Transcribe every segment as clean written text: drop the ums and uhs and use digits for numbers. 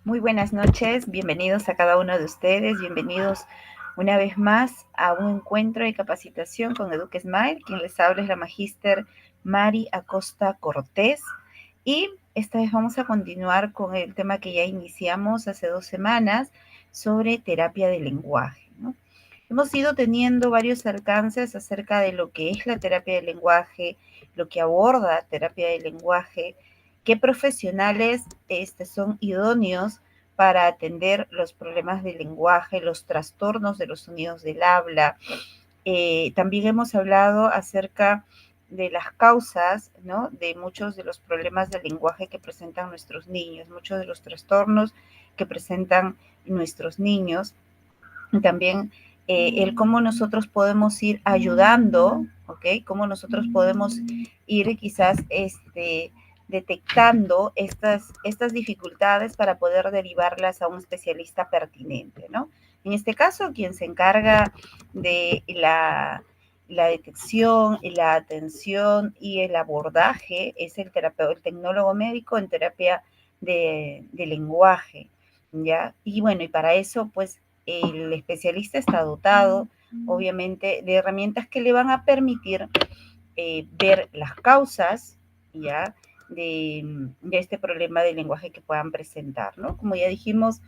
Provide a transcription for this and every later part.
Muy buenas noches, bienvenidos a cada uno de ustedes, bienvenidos una vez más a un encuentro de capacitación con EduqueSmile. Quien les habla es la magíster Mari Acosta Cortés y esta vez vamos a continuar con el tema que ya iniciamos hace 2 semanas sobre terapia de lenguaje, ¿no? Hemos ido teniendo varios alcances acerca de lo que es la terapia del lenguaje, lo que aborda terapia del lenguaje, qué profesionales son idóneos para atender los problemas del lenguaje, los trastornos de los sonidos del habla. También hemos hablado acerca de las causas, ¿no?, de muchos de los problemas del lenguaje que presentan nuestros niños, muchos de los trastornos que presentan nuestros niños. Y también el cómo nosotros podemos ir ayudando, ¿ok? Cómo nosotros podemos ir quizás detectando estas dificultades para poder derivarlas a un especialista pertinente, ¿no? En este caso, quien se encarga de la detección, la atención y el abordaje es el terapeuta, el tecnólogo médico en terapia de lenguaje, ¿ya? Y bueno, y para eso, pues, el especialista está dotado, obviamente, de herramientas que le van a permitir ver las causas, ¿ya?, de este problema de lenguaje que puedan presentar, ¿no? Como ya dijimos,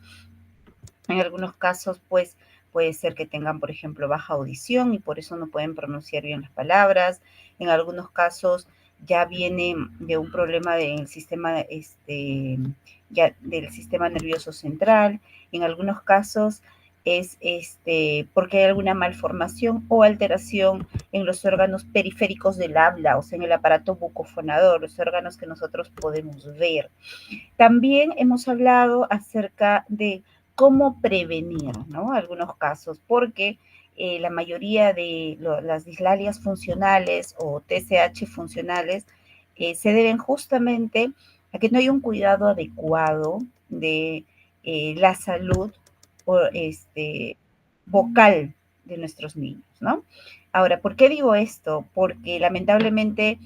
en algunos casos, pues, puede ser que tengan, por ejemplo, baja audición y por eso no pueden pronunciar bien las palabras. En algunos casos ya viene de un problema del sistema, ya del sistema nervioso central. En algunos casos es porque hay alguna malformación o alteración en los órganos periféricos del habla, o sea, en el aparato bucofonador, los órganos que nosotros podemos ver. También hemos hablado acerca de cómo prevenir, ¿no?, algunos casos, porque la mayoría de las dislalias funcionales o TSH funcionales se deben justamente a que no hay un cuidado adecuado de la salud o, vocal de nuestros niños, ¿no? Ahora, ¿por qué digo esto? Porque lamentablemente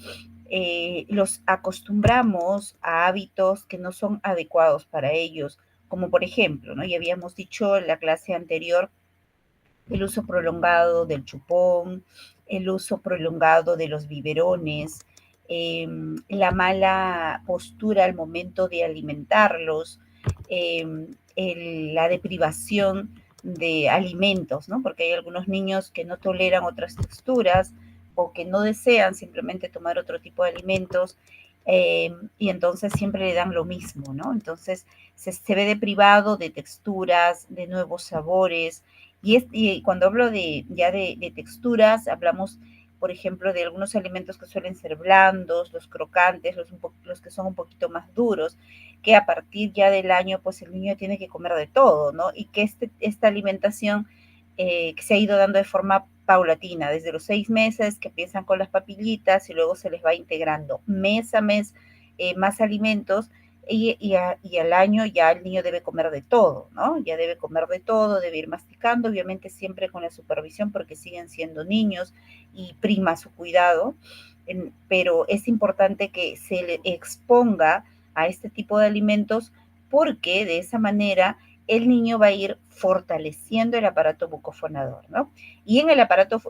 los acostumbramos a hábitos que no son adecuados para ellos, como por ejemplo, ¿no?, ya habíamos dicho en la clase anterior, el uso prolongado del chupón, el uso prolongado de los biberones, la mala postura al momento de alimentarlos, la deprivación de alimentos, ¿no? Porque hay algunos niños que no toleran otras texturas o que no desean simplemente tomar otro tipo de alimentos, y entonces siempre le dan lo mismo, ¿no? Entonces se ve deprivado de texturas, de nuevos sabores, y cuando hablo de texturas, hablamos, por ejemplo, de algunos alimentos que suelen ser blandos, los crocantes, los que son un poquito más duros, que a partir ya del año, pues el niño tiene que comer de todo, ¿no? Y que esta alimentación que se ha ido dando de forma paulatina, desde los 6 meses que empiezan con las papillitas y luego se les va integrando mes a mes más alimentos, y al año ya el niño debe comer de todo, ¿no? Ya debe comer de todo, debe ir masticando, obviamente siempre con la supervisión porque siguen siendo niños y prima su cuidado, pero es importante que se le exponga a este tipo de alimentos porque de esa manera el niño va a ir fortaleciendo el aparato bucofonador, ¿no? Y en el aparato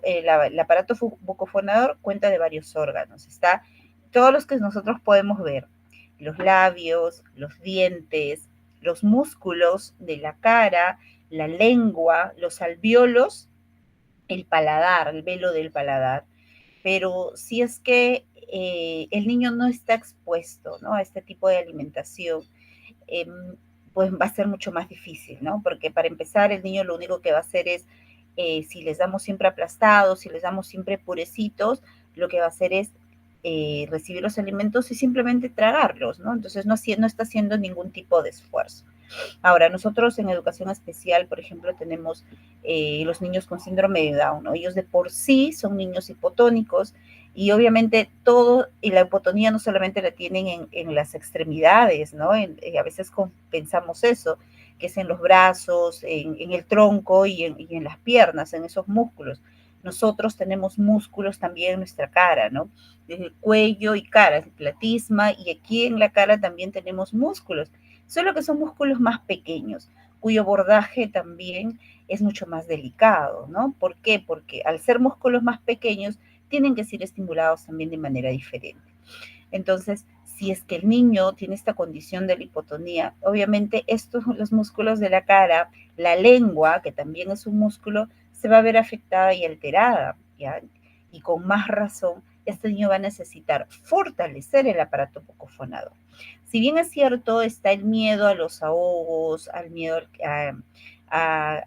bucofonador cuenta de varios órganos, está todos los que nosotros podemos ver: los labios, los dientes, los músculos de la cara, la lengua, los alvéolos, el paladar, el velo del paladar. Pero si es que el niño no está expuesto, ¿no?, a este tipo de alimentación, eh, pues va a ser mucho más difícil, ¿no? Porque para empezar, el niño lo único que va a hacer es, si les damos siempre aplastados, si les damos siempre purecitos, lo que va a hacer es recibir los alimentos y simplemente tragarlos, ¿no? Entonces no está haciendo ningún tipo de esfuerzo. Ahora, nosotros en educación especial, por ejemplo, tenemos los niños con síndrome de Down, ¿no? Ellos de por sí son niños hipotónicos y obviamente todo, y la hipotonía no solamente la tienen en las extremidades, ¿no? A veces pensamos eso, que es en los brazos, en el tronco y en las piernas, en esos músculos. Nosotros tenemos músculos también en nuestra cara, ¿no? Desde el cuello y cara, el platisma, y aquí en la cara también tenemos músculos. solo que son músculos más pequeños, cuyo abordaje también es mucho más delicado, ¿no? ¿Por qué? Porque al ser músculos más pequeños, tienen que ser estimulados también de manera diferente. Entonces, si es que el niño tiene esta condición de la hipotonía, obviamente estos, los músculos de la cara, la lengua, que también es un músculo, se va a ver afectada y alterada, ¿ya? Y con más razón, este niño va a necesitar fortalecer el aparato bucofonador. Si bien es cierto, está el miedo a los ahogos, al miedo a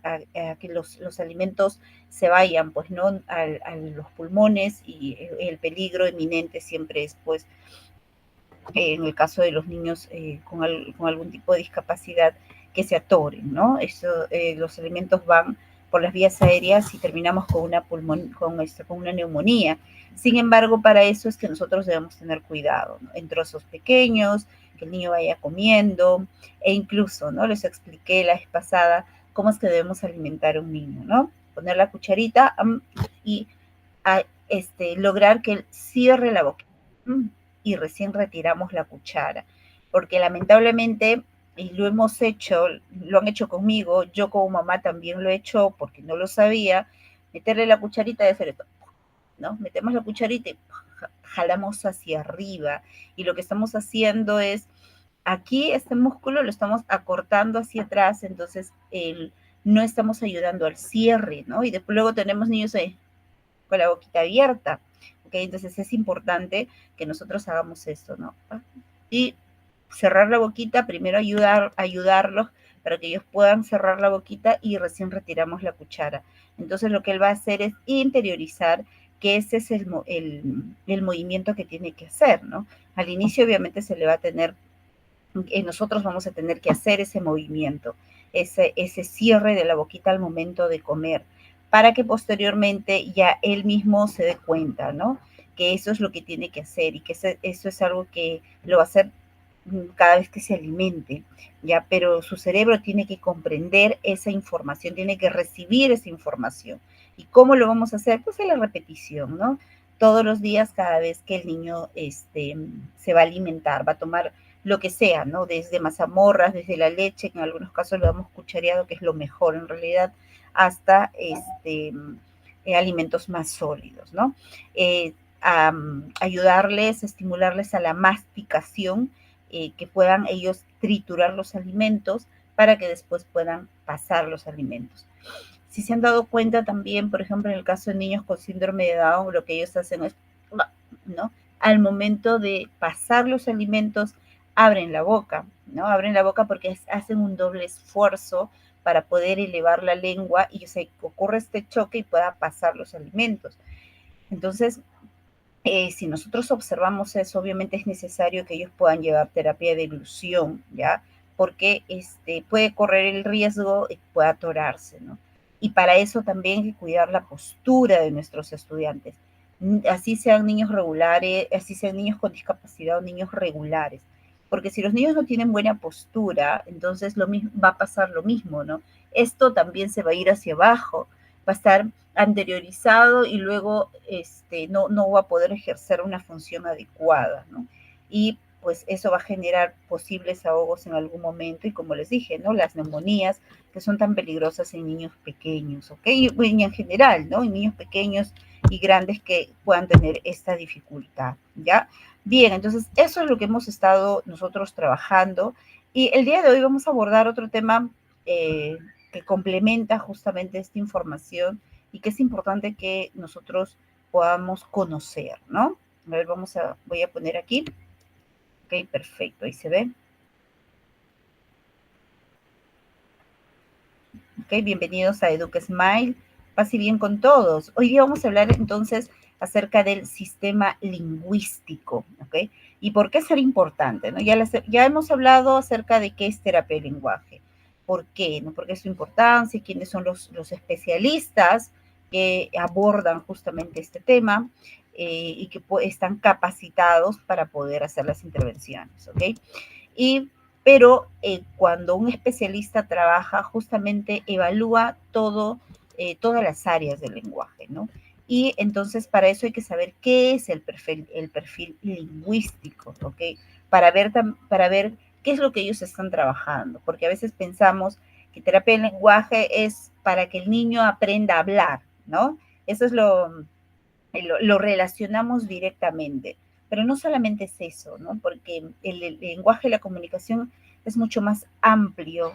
que los alimentos se vayan, pues, ¿no? A los pulmones, y el peligro eminente siempre es, pues, en el caso de los niños con algún tipo de discapacidad, que se atoren, ¿no? Los alimentos van por las vías aéreas y terminamos con con una neumonía. Sin embargo, para eso es que nosotros debemos tener cuidado, ¿no? En trozos pequeños, que el niño vaya comiendo, e incluso, ¿no? Les expliqué la vez pasada cómo es que debemos alimentar a un niño, ¿no? Poner la cucharita y lograr que él cierre la boca y recién retiramos la cuchara, porque lamentablemente, y lo hemos hecho, lo han hecho conmigo, yo como mamá también lo he hecho porque no lo sabía, meterle la cucharita y hacer esto, ¿no? Metemos la cucharita y jalamos hacia arriba, y lo que estamos haciendo es, aquí este músculo lo estamos acortando hacia atrás, entonces no estamos ayudando al cierre, ¿no? Y después luego tenemos niños ahí con la boquita abierta. ¿Ok? Entonces es importante que nosotros hagamos esto, ¿no? Y cerrar la boquita, primero ayudarlos para que ellos puedan cerrar la boquita, y recién retiramos la cuchara. Entonces lo que él va a hacer es interiorizar que ese es el movimiento que tiene que hacer, ¿no? Al inicio obviamente se le va a tener, nosotros vamos a tener que hacer ese movimiento, ese cierre de la boquita al momento de comer, para que posteriormente ya él mismo se dé cuenta, ¿no? Que eso es lo que tiene que hacer, y que eso es algo que lo va a hacer cada vez que se alimente, ¿ya? Pero su cerebro tiene que comprender esa información, tiene que recibir esa información. ¿Y cómo lo vamos a hacer? Pues en la repetición, ¿no? Todos los días, cada vez que el niño se va a alimentar, va a tomar lo que sea, ¿no? Desde mazamorras, desde la leche, que en algunos casos lo damos cuchareado, que es lo mejor en realidad, hasta alimentos más sólidos, ¿no? A ayudarles, estimularles a la masticación, que puedan ellos triturar los alimentos para que después puedan pasar los alimentos. Si se han dado cuenta también, por ejemplo, en el caso de niños con síndrome de Down, lo que ellos hacen es, ¿no? Al momento de pasar los alimentos, abren la boca, ¿no? Abren la boca porque hacen un doble esfuerzo para poder elevar la lengua, y se ocurre este choque y pueda pasar los alimentos. Entonces, si nosotros observamos eso, obviamente es necesario que ellos puedan llevar terapia de deglución, ¿ya? Porque puede correr el riesgo de que pueda atorarse, ¿no? Y para eso también hay que cuidar la postura de nuestros estudiantes. Así sean niños regulares, así sean niños con discapacidad o niños regulares. Porque si los niños no tienen buena postura, entonces va a pasar lo mismo, ¿no? Esto también se va a ir hacia abajo, va a estar anteriorizado, y luego no va a poder ejercer una función adecuada, ¿no? Y pues eso va a generar posibles ahogos en algún momento, y como les dije, ¿no? Las neumonías, que son tan peligrosas en niños pequeños, ¿ok? Y en general, ¿no? En niños pequeños y grandes que puedan tener esta dificultad, ¿ya? Bien, entonces eso es lo que hemos estado nosotros trabajando, y el día de hoy vamos a abordar otro tema que complementa justamente esta información, y que es importante que nosotros podamos conocer, ¿no? A ver, voy a poner aquí. Ok, perfecto, ahí se ve. Ok, bienvenidos a Educa Smile. Paz y bien con todos. Hoy día vamos a hablar entonces acerca del sistema lingüístico, ¿ok? ¿Y por qué ser importante? ¿No? Ya hemos hablado acerca de qué es terapia del lenguaje. ¿Por qué? ¿No? ¿Por qué es su importancia? ¿Quiénes son los especialistas que abordan justamente este tema y que están capacitados para poder hacer las intervenciones, ¿ok? Pero cuando un especialista trabaja, justamente evalúa todas las áreas del lenguaje, ¿no? Y entonces para eso hay que saber qué es el perfil lingüístico, ¿ok? Para ver qué es lo que ellos están trabajando, porque a veces pensamos que terapia del lenguaje es para que el niño aprenda a hablar, ¿no? Eso es lo relacionamos directamente. Pero no solamente es eso, ¿no? Porque el lenguaje y la comunicación es mucho más amplio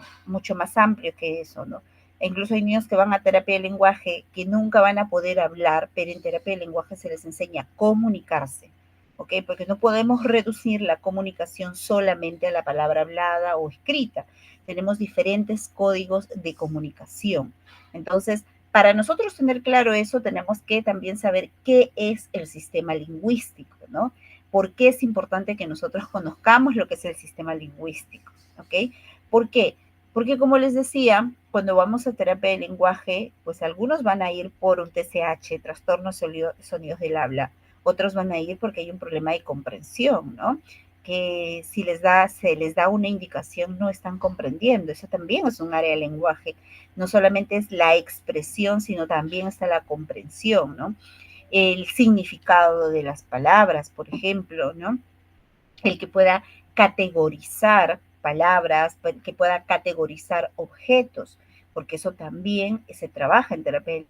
que eso, ¿no? E incluso hay niños que van a terapia de lenguaje que nunca van a poder hablar, pero en terapia de lenguaje se les enseña a comunicarse, ¿ok? Porque no podemos reducir la comunicación solamente a la palabra hablada o escrita. Tenemos diferentes códigos de comunicación. Entonces, para nosotros tener claro eso, tenemos que también saber qué es el sistema lingüístico, ¿no? ¿Por qué es importante que nosotros conozcamos lo que es el sistema lingüístico? ¿Ok? ¿Por qué? Porque como les decía, cuando vamos a terapia de lenguaje, pues algunos van a ir por un TCH, trastorno sonidos del habla, otros van a ir porque hay un problema de comprensión, ¿no? Que si se les da una indicación no están comprendiendo. Eso también es un área de lenguaje. No solamente es la expresión, sino también está la comprensión, ¿no? El significado de las palabras, por ejemplo, ¿no? El que pueda categorizar palabras, que pueda categorizar objetos, porque eso también se trabaja en terapia.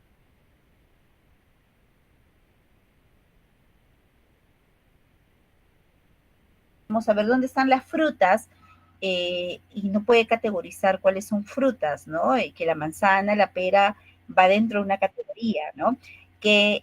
Vamos a ver dónde están las frutas y no puede categorizar cuáles son frutas, ¿no? Que la manzana, la pera va dentro de una categoría, ¿no? Que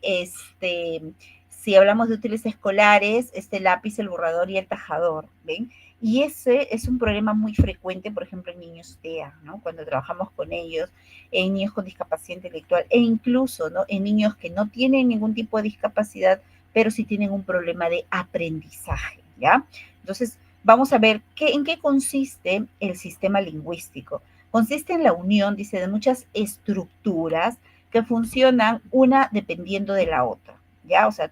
si hablamos de útiles escolares, este lápiz, el borrador y el tajador, ¿ven? Y ese es un problema muy frecuente, por ejemplo, en niños TEA, ¿no? Cuando trabajamos con ellos, en niños con discapacidad intelectual e incluso, ¿no? En niños que no tienen ningún tipo de discapacidad, pero sí tienen un problema de aprendizaje, ¿ya? Entonces, vamos a ver en qué consiste el sistema lingüístico. Consiste en la unión, dice, de muchas estructuras que funcionan una dependiendo de la otra, ¿ya? O sea,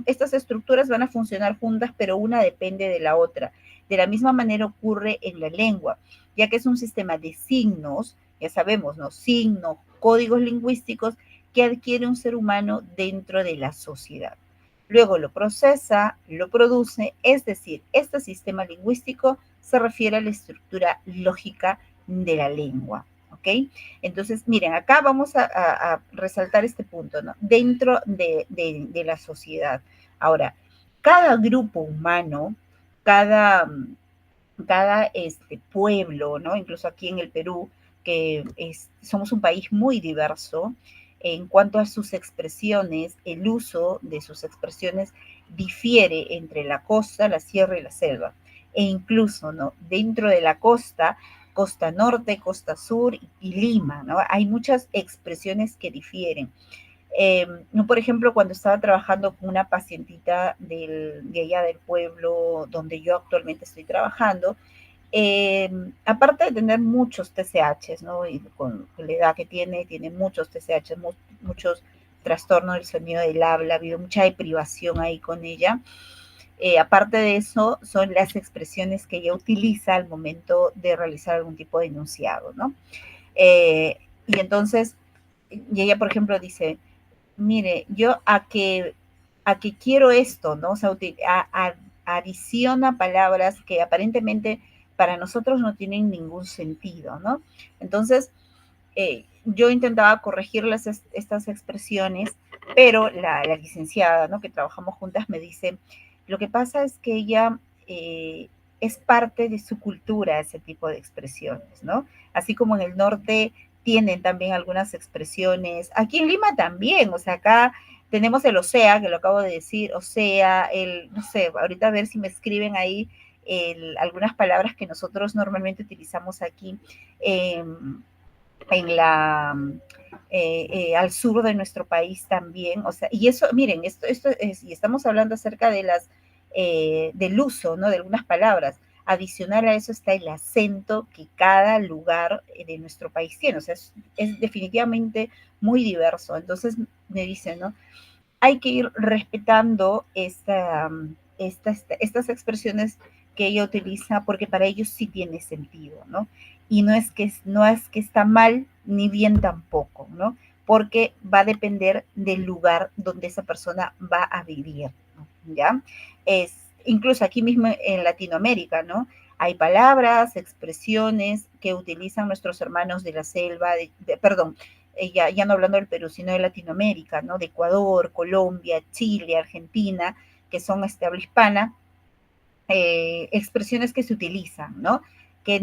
estas estructuras van a funcionar juntas, pero una depende de la otra. De la misma manera ocurre en la lengua, ya que es un sistema de signos, ya sabemos, ¿no? Signos, códigos lingüísticos que adquiere un ser humano dentro de la sociedad. Luego lo procesa, lo produce, es decir, este sistema lingüístico se refiere a la estructura lógica de la lengua. ¿Ok? Entonces, miren, acá vamos a resaltar este punto, ¿no? Dentro de la sociedad. Ahora, cada grupo humano, cada, cada pueblo, ¿no? Incluso aquí en el Perú, que somos un país muy diverso, en cuanto a sus expresiones, el uso de sus expresiones difiere entre la costa, la sierra y la selva. E incluso, ¿no? Dentro de la costa, costa norte, costa sur y Lima, ¿no? Hay muchas expresiones que difieren. No, por ejemplo, cuando estaba trabajando con una pacientita de allá del pueblo donde yo actualmente estoy trabajando, aparte de tener muchos TCHs, ¿no? Y con la edad que tiene muchos TCHs, muchos trastornos del sonido del habla, ha habido mucha deprivación ahí con ella. Aparte de eso, son las expresiones que ella utiliza al momento de realizar algún tipo de enunciado, ¿no? Eh, y entonces, y ella, por ejemplo, dice, mire, yo a que quiero esto, ¿no? O sea, adiciona palabras que aparentemente para nosotros no tienen ningún sentido, ¿no? Entonces, yo intentaba corregirles estas expresiones, pero la licenciada, ¿no? Que trabajamos juntas me dice, lo que pasa es que ella es parte de su cultura ese tipo de expresiones, ¿no? Así como en el norte tienen también algunas expresiones, aquí en Lima también, o sea, acá tenemos el OSEA, que lo acabo de decir, OSEA, no sé, ahorita a ver si me escriben ahí algunas palabras que nosotros normalmente utilizamos aquí. Eh, en al sur de nuestro país también, o sea, y eso, miren, esto es, y estamos hablando acerca de del uso, ¿no? De algunas palabras. Adicional a eso está el acento que cada lugar de nuestro país tiene, o sea, es definitivamente muy diverso. Entonces me dicen, ¿no? Hay que ir respetando estas expresiones que ella utiliza porque para ellos sí tiene sentido, ¿no? Y no es que está mal ni bien tampoco, ¿no? Porque va a depender del lugar donde esa persona va a vivir, ¿no? ¿Ya? Incluso aquí mismo en Latinoamérica, ¿no? Hay palabras, expresiones que utilizan nuestros hermanos de la selva, perdón, ya no hablando del Perú, sino de Latinoamérica, ¿no? De Ecuador, Colombia, Chile, Argentina, que son habla hispana, expresiones que se utilizan, ¿no? Que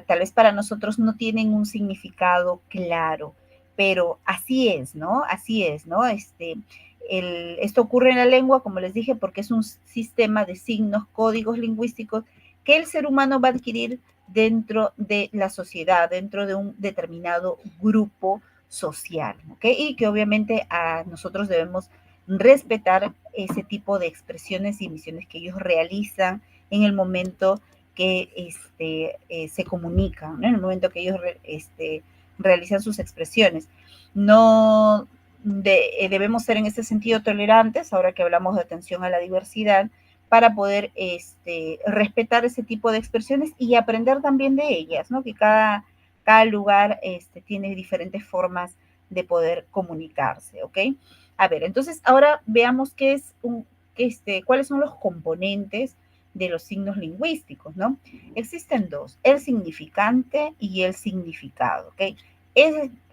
tal vez para nosotros no tienen un significado claro, pero así es, ¿no? Así es, ¿no? Esto ocurre en la lengua, como les dije, porque es un sistema de signos, códigos lingüísticos que el ser humano va a adquirir dentro de la sociedad, dentro de un determinado grupo social, ¿ok? Y que obviamente a nosotros debemos respetar ese tipo de expresiones y misiones que ellos realizan en el momento que se comunican, ¿no? En el momento que ellos realizan sus expresiones. No debemos ser en ese sentido tolerantes, ahora que hablamos de atención a la diversidad, para poder respetar ese tipo de expresiones y aprender también de ellas, ¿no? Que cada lugar tiene diferentes formas de poder comunicarse, ¿ok? A ver, entonces ahora veamos cuáles son los componentes de los signos lingüísticos, ¿no? Existen dos, el significante y el significado, ¿ok?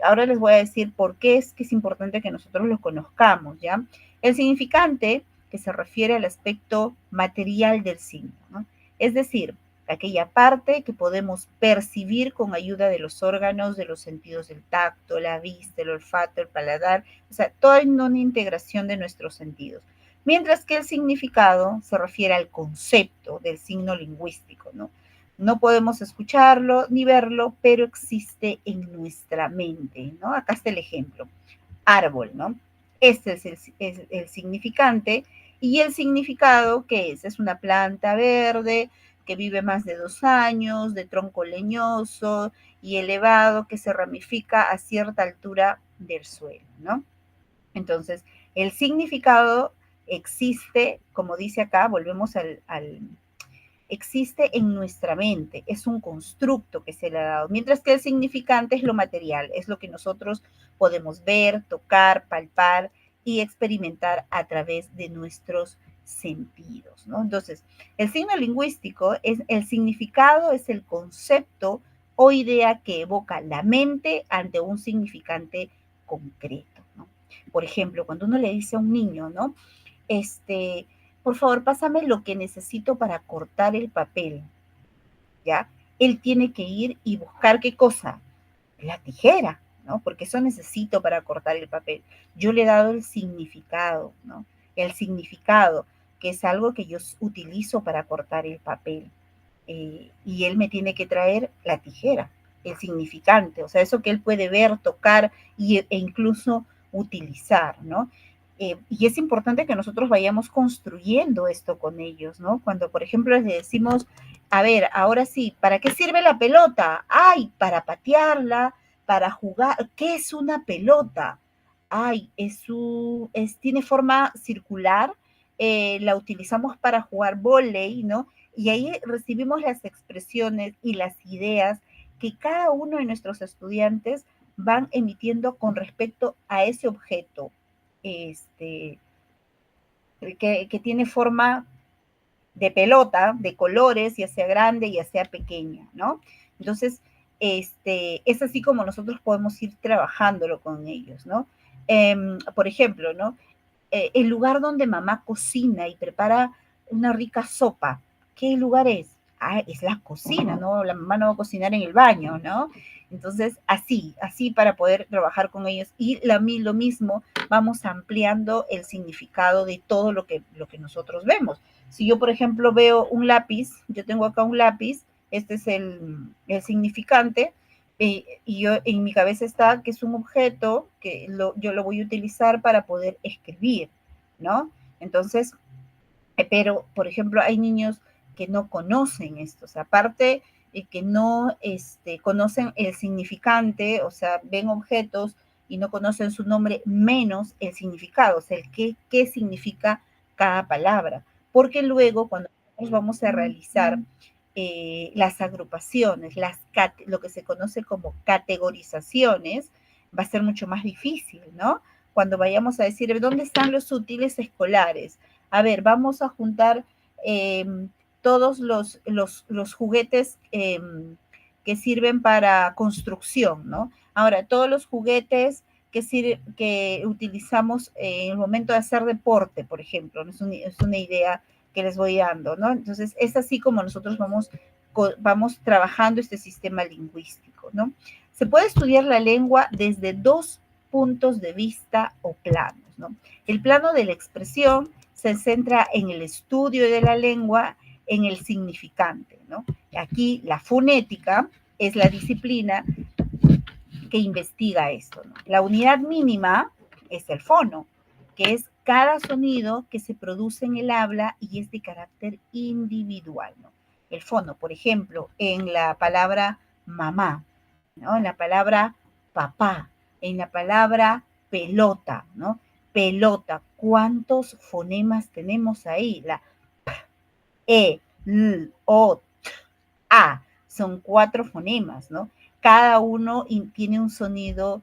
Ahora les voy a decir por qué es que es importante que nosotros lo conozcamos, ¿ya? El significante, que se refiere al aspecto material del signo, ¿no? Es decir, aquella parte que podemos percibir con ayuda de los órganos, de los sentidos del tacto, la vista, el olfato, el paladar, o sea, toda una integración de nuestros sentidos. Mientras que el significado se refiere al concepto del signo lingüístico, ¿no? No podemos escucharlo ni verlo, pero existe en nuestra mente, ¿no? Acá está el ejemplo. Árbol, ¿no? Este es el significante. Y el significado, ¿qué es? Es una planta verde que vive más de 2 años, de tronco leñoso y elevado, que se ramifica a cierta altura del suelo, ¿no? Entonces, el significado existe, como dice acá, volvemos existe en nuestra mente, es un constructo que se le ha dado, mientras que el significante es lo material, es lo que nosotros podemos ver, tocar, palpar y experimentar a través de nuestros sentidos, ¿no? Entonces, el signo lingüístico es el significado, es el concepto o idea que evoca la mente ante un significante concreto, ¿no? Por ejemplo, cuando uno le dice a un niño, ¿no? Este, por favor, pásame lo que necesito para cortar el papel, ¿ya? Él tiene que ir y buscar qué cosa, la tijera, ¿no? Porque eso necesito para cortar el papel. Yo le he dado el significado, ¿no? El significado, que es algo que yo utilizo para cortar el papel. Y él me tiene que traer la tijera, el significante, o sea, eso que él puede ver, tocar e incluso utilizar, ¿no? Y es importante que nosotros vayamos construyendo esto con ellos, ¿no? Cuando, por ejemplo, les decimos, a ver, ahora sí, ¿para qué sirve la pelota? Ay, para patearla, para jugar. ¿Qué es una pelota? Ay, tiene forma circular, la utilizamos para jugar vóley, ¿no? Y ahí recibimos las expresiones y las ideas que cada uno de nuestros estudiantes van emitiendo con respecto a ese objeto, este, que tiene forma de pelota, de colores, ya sea grande, ya sea pequeña, ¿no? Entonces, es así como nosotros podemos ir trabajándolo con ellos, ¿no? Por ejemplo, ¿no? El lugar donde mamá cocina y prepara una rica sopa, ¿qué lugar es? Ah, es la cocina, ¿no? La mamá no va a cocinar en el baño, ¿no? Entonces, así para poder trabajar con ellos. Y lo mismo, vamos ampliando el significado de todo lo que nosotros vemos. Si yo, por ejemplo, veo un lápiz, yo tengo acá un lápiz, este es el significante, y yo en mi cabeza está que es un objeto que yo lo voy a utilizar para poder escribir, ¿no? Entonces, pero, por ejemplo, hay niños que no conocen esto, o sea, aparte que no conocen el significante, o sea, ven objetos y no conocen su nombre, menos el significado, o sea, qué significa cada palabra. Porque luego, cuando nosotros vamos a realizar las agrupaciones, lo que se conoce como categorizaciones, va a ser mucho más difícil, ¿no? Cuando vayamos a decir, ¿dónde están los útiles escolares? A ver, vamos a juntar eh, todos los juguetes que sirven para construcción, ¿no? Ahora, todos los juguetes que utilizamos en el momento de hacer deporte, por ejemplo, ¿no? Es una idea que les voy dando, ¿no? Entonces, es así como nosotros vamos trabajando este sistema lingüístico, ¿no? Se puede estudiar la lengua desde dos puntos de vista o planos, ¿no? El plano de la expresión se centra en el estudio de la lengua, en el significante, ¿no? Aquí la fonética es la disciplina que investiga esto, ¿no? La unidad mínima es el fono, que es cada sonido que se produce en el habla y es de carácter individual, ¿no? El fono, por ejemplo, en la palabra mamá, ¿no? En la palabra papá, en la palabra pelota, ¿no? Pelota, ¿cuántos fonemas tenemos ahí? La E, L, O, T, A, son 4 fonemas, ¿no? Cada uno tiene un sonido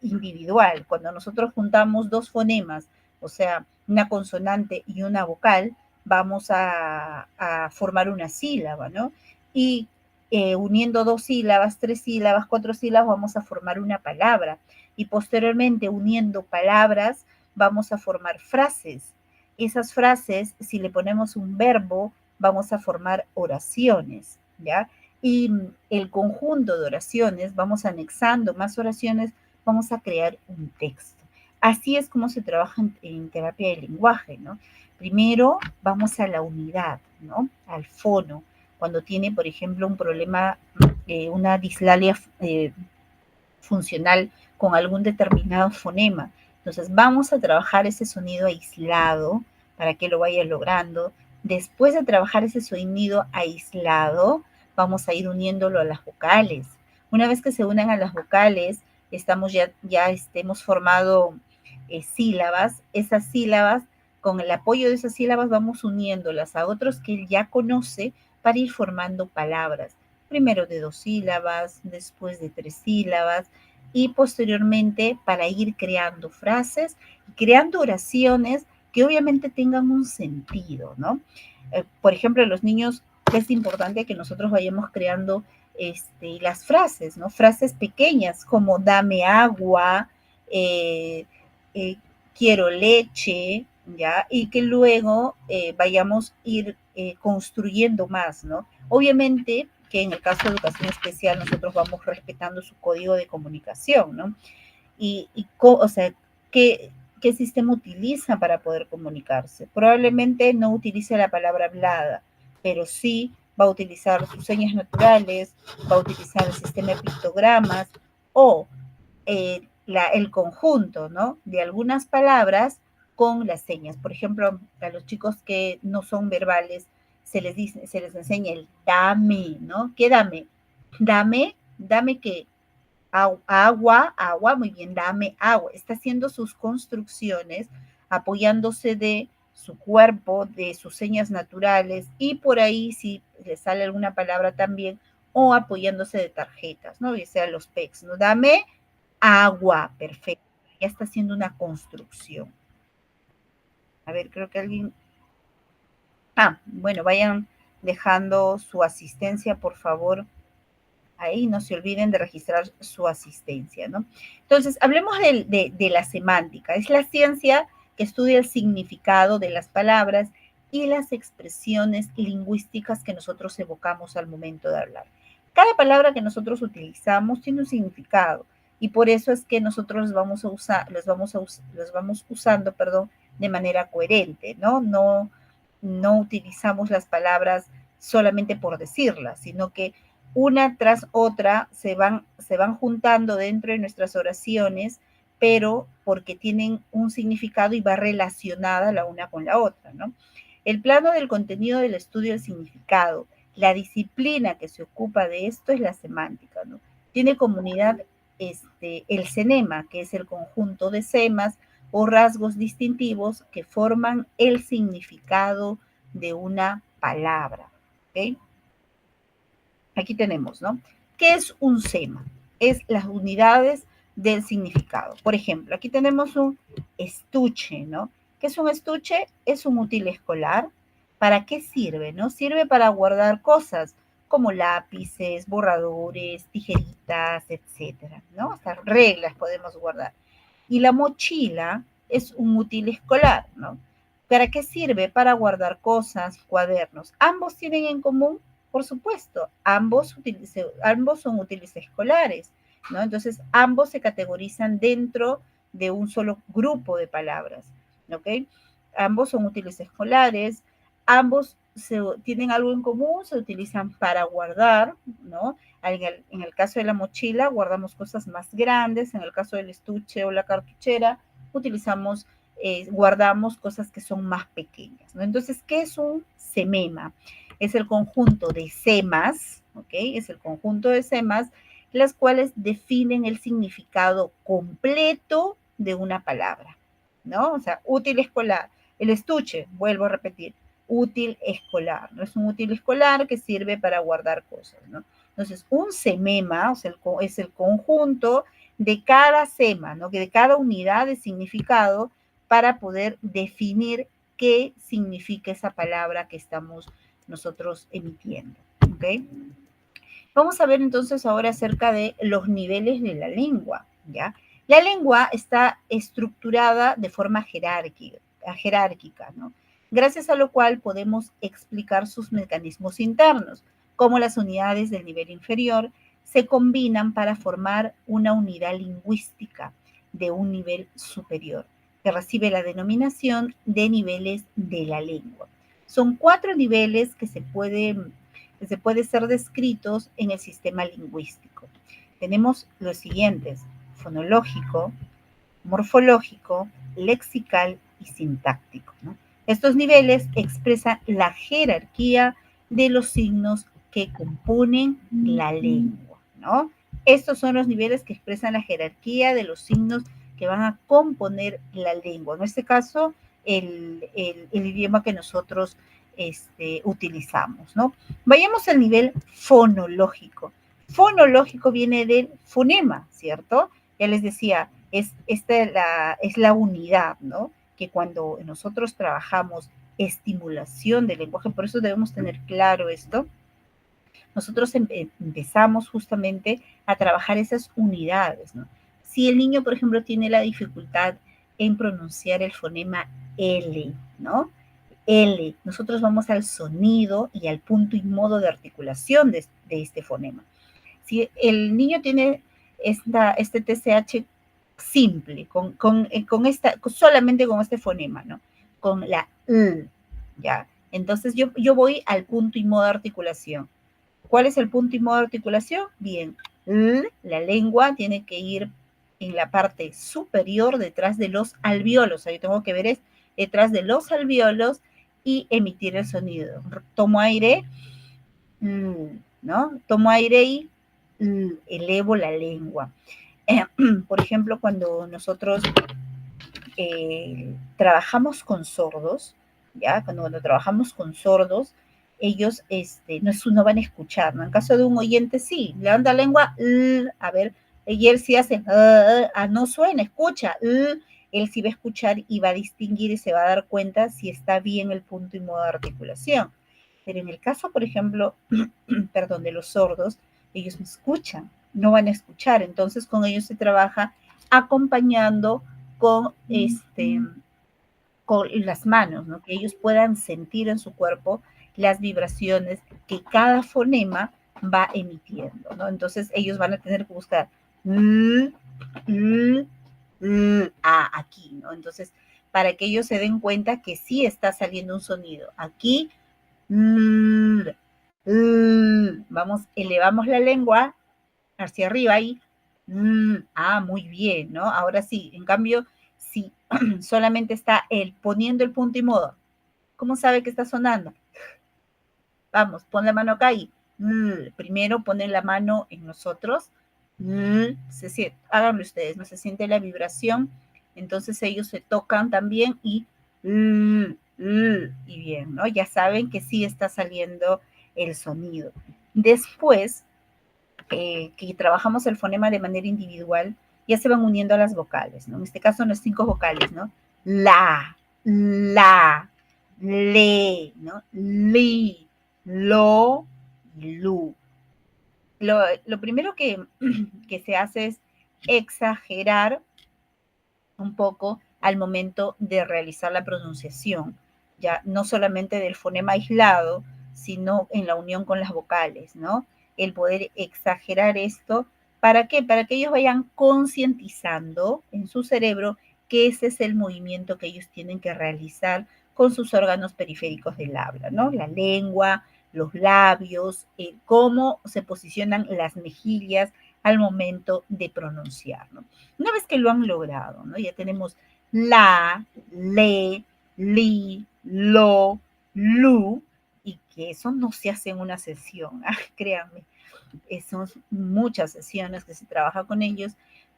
individual. Cuando nosotros juntamos dos fonemas, o sea, una consonante y una vocal, vamos a formar una sílaba, ¿no? Y uniendo 2 sílabas, 3 sílabas, 4 sílabas, vamos a formar una palabra. Y posteriormente, uniendo palabras, vamos a formar frases. Esas frases, si le ponemos un verbo, vamos a formar oraciones, ¿ya? Y el conjunto de oraciones, vamos anexando más oraciones, vamos a crear un texto. Así es como se trabaja en terapia del lenguaje, ¿no? Primero vamos a la unidad, ¿no? Al fono. Cuando tiene, por ejemplo, un problema, una dislalia funcional con algún determinado fonema. Entonces vamos a trabajar ese sonido aislado para que lo vaya logrando. Después de trabajar ese sonido aislado, vamos a ir uniéndolo a las vocales. Una vez que se unan a las vocales, hemos formado sílabas. Esas sílabas, con el apoyo de esas sílabas, vamos uniéndolas a otros que él ya conoce para ir formando palabras. Primero de 2 sílabas, después de 3 sílabas, y posteriormente para ir creando frases, creando oraciones que obviamente tengan un sentido, ¿no? Por ejemplo, los niños es importante que nosotros vayamos creando las frases, ¿no? Frases pequeñas como dame agua, eh, eh, quiero leche, ¿ya? Y que luego vayamos a ir construyendo más, ¿no? Obviamente que en el caso de educación especial nosotros vamos respetando su código de comunicación, ¿no? O sea, ¿qué sistema utiliza para poder comunicarse? Probablemente no utilice la palabra hablada, pero sí va a utilizar sus señas naturales, va a utilizar el sistema de pictogramas o el conjunto, ¿no? De algunas palabras con las señas. Por ejemplo, a los chicos que no son verbales se les enseña el dame, ¿no? ¿Qué dame? Dame que agua, muy bien, dame agua. Está haciendo sus construcciones apoyándose de su cuerpo, de sus señas naturales y por ahí si le sale alguna palabra también o apoyándose de tarjetas, ¿no? Y sea los PECs, ¿no? Dame agua, perfecto. Ya está haciendo una construcción. A ver, creo que alguien... bueno, vayan dejando su asistencia, por favor. Ahí no se olviden de registrar su asistencia, ¿no? Entonces, hablemos de la semántica. Es la ciencia que estudia el significado de las palabras y las expresiones lingüísticas que nosotros evocamos al momento de hablar. Cada palabra que nosotros utilizamos tiene un significado y por eso es que nosotros los vamos usando, perdón, de manera coherente, ¿no? No utilizamos las palabras solamente por decirlas, sino que una tras otra se van juntando dentro de nuestras oraciones, pero porque tienen un significado y va relacionada la una con la otra, ¿no? El plano del contenido del estudio del significado, la disciplina que se ocupa de esto es la semántica, ¿no? Tiene comunidad el senema, que es el conjunto de semas o rasgos distintivos que forman el significado de una palabra, ¿ok? Aquí tenemos, ¿no? ¿Qué es un sema? Es las unidades del significado. Por ejemplo, aquí tenemos un estuche, ¿no? ¿Qué es un estuche? Es un útil escolar ¿Para qué sirve? ¿No? Sirve para guardar cosas como lápices, borradores, tijeritas, etcétera, ¿no? Hasta reglas podemos guardar. Y la mochila es un útil escolar, ¿no? ¿Para qué sirve? Para guardar cosas, cuadernos. ¿Ambos tienen en común? Por supuesto, ambos son útiles escolares, ¿no? Entonces, ambos se categorizan dentro de un solo grupo de palabras, ¿ok? Ambos son útiles escolares, ambos tienen algo en común, se utilizan para guardar, ¿no? En el caso de la mochila, guardamos cosas más grandes. En el caso del estuche o la cartuchera, guardamos cosas que son más pequeñas, ¿no? Entonces, ¿qué es un semema? Es el conjunto de semas, ¿ok? Es el conjunto de semas, las cuales definen el significado completo de una palabra, ¿no? O sea, útil escolar. El estuche, vuelvo a repetir, útil escolar, ¿no? Es un útil escolar que sirve para guardar cosas, ¿no? Entonces, un semema, o sea, es el conjunto de cada sema, ¿no? Que de cada unidad de significado para poder definir qué significa esa palabra que estamos nosotros emitiendo, ¿ok? Vamos a ver entonces ahora acerca de los niveles de la lengua, ¿ya? La lengua está estructurada de forma jerárquica, ¿no? Gracias a lo cual podemos explicar sus mecanismos internos, como las unidades del nivel inferior se combinan para formar una unidad lingüística de un nivel superior, que recibe la denominación de niveles de la lengua. Son 4 niveles que se puede ser descritos en el sistema lingüístico. Tenemos los siguientes: fonológico, morfológico, lexical y sintáctico, ¿no? Estos niveles expresan la jerarquía de los signos que componen la lengua, ¿no? Estos son los niveles que expresan la jerarquía de los signos que van a componer la lengua. En este caso, el idioma que nosotros utilizamos, ¿no? Vayamos al nivel fonológico. Fonológico viene del fonema, ¿cierto? Ya les decía, es la unidad, ¿no? Que cuando nosotros trabajamos estimulación del lenguaje, por eso debemos tener claro esto, nosotros empezamos justamente a trabajar esas unidades, ¿no? Si el niño, por ejemplo, tiene la dificultad en pronunciar el fonema L, ¿no? L, nosotros vamos al sonido y al punto y modo de articulación de este fonema. Si el niño tiene este TCH simple, solamente con este fonema, ¿no? Con la ¿ya? Entonces yo voy al punto y modo de articulación. ¿Cuál es el punto y modo de articulación? Bien, la lengua tiene que ir en la parte superior detrás de los alvéolos. O sea, yo tengo que ver detrás de los alvéolos y emitir el sonido. Tomo aire, ¿no? Tomo aire y elevo la lengua. Por ejemplo, cuando nosotros trabajamos con sordos, ¿ya? Cuando trabajamos con sordos, ellos no van a escuchar, ¿no? En caso de un oyente, sí, levanta la lengua, a ver, y él sí hace, no suena, escucha, él sí va a escuchar y va a distinguir y se va a dar cuenta si está bien el punto y modo de articulación. Pero en el caso, por ejemplo, perdón, de los sordos, ellos no escuchan, no van a escuchar, entonces con ellos se trabaja acompañando con, con las manos, ¿no? Que ellos puedan sentir en su cuerpo las vibraciones que cada fonema va emitiendo, ¿no? Entonces ellos van a tener que buscar aquí, ¿no? Entonces, para que ellos se den cuenta que sí está saliendo un sonido. Aquí, vamos, elevamos la lengua hacia arriba y, muy bien, ¿no? Ahora sí, en cambio, si solamente está él poniendo el punto y modo, ¿cómo sabe que está sonando? Vamos, pon la mano acá y primero ponen la mano en nosotros, háganlo ustedes, ¿no? Se siente la vibración, entonces ellos se tocan también y bien, ¿no? Ya saben que sí está saliendo el sonido. Después, que trabajamos el fonema de manera individual, ya se van uniendo a las vocales, ¿no? En este caso, las 5 vocales, ¿no? La, le, ¿no? Li, lo, lu. Lo primero que se hace es exagerar un poco al momento de realizar la pronunciación, ya no solamente del fonema aislado, sino en la unión con las vocales, ¿no? El poder exagerar esto, ¿para qué? Para que ellos vayan concientizando en su cerebro que ese es el movimiento que ellos tienen que realizar con sus órganos periféricos del habla, ¿no? La lengua, los labios, cómo se posicionan las mejillas al momento de pronunciar, ¿no? Una vez que lo han logrado, ¿no? Ya tenemos la, le, li, lo, lu, y que eso no se hace en una sesión, créanme, son muchas sesiones que se trabaja con ellos.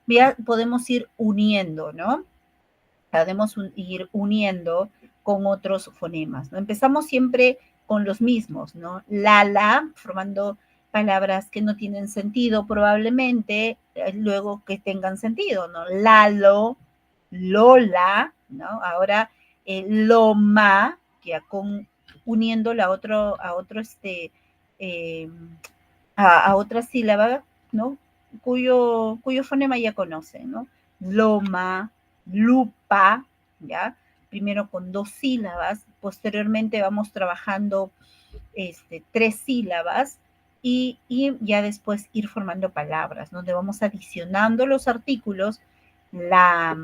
Ya podemos ir uniendo, ¿no? Podemos ir uniendo con otros fonemas, ¿no? Empezamos siempre con los mismos, ¿no? La, formando palabras que no tienen sentido probablemente, luego que tengan sentido, ¿no? Lalo, Lola, ¿no? Ahora Loma, ya con uniéndola eh, a otra sílaba, ¿no? Cuyo fonema ya conocen, ¿no? Loma, lupa, ¿ya? Primero con dos sílabas, posteriormente vamos trabajando tres sílabas y ya después ir formando palabras, donde vamos adicionando los artículos, la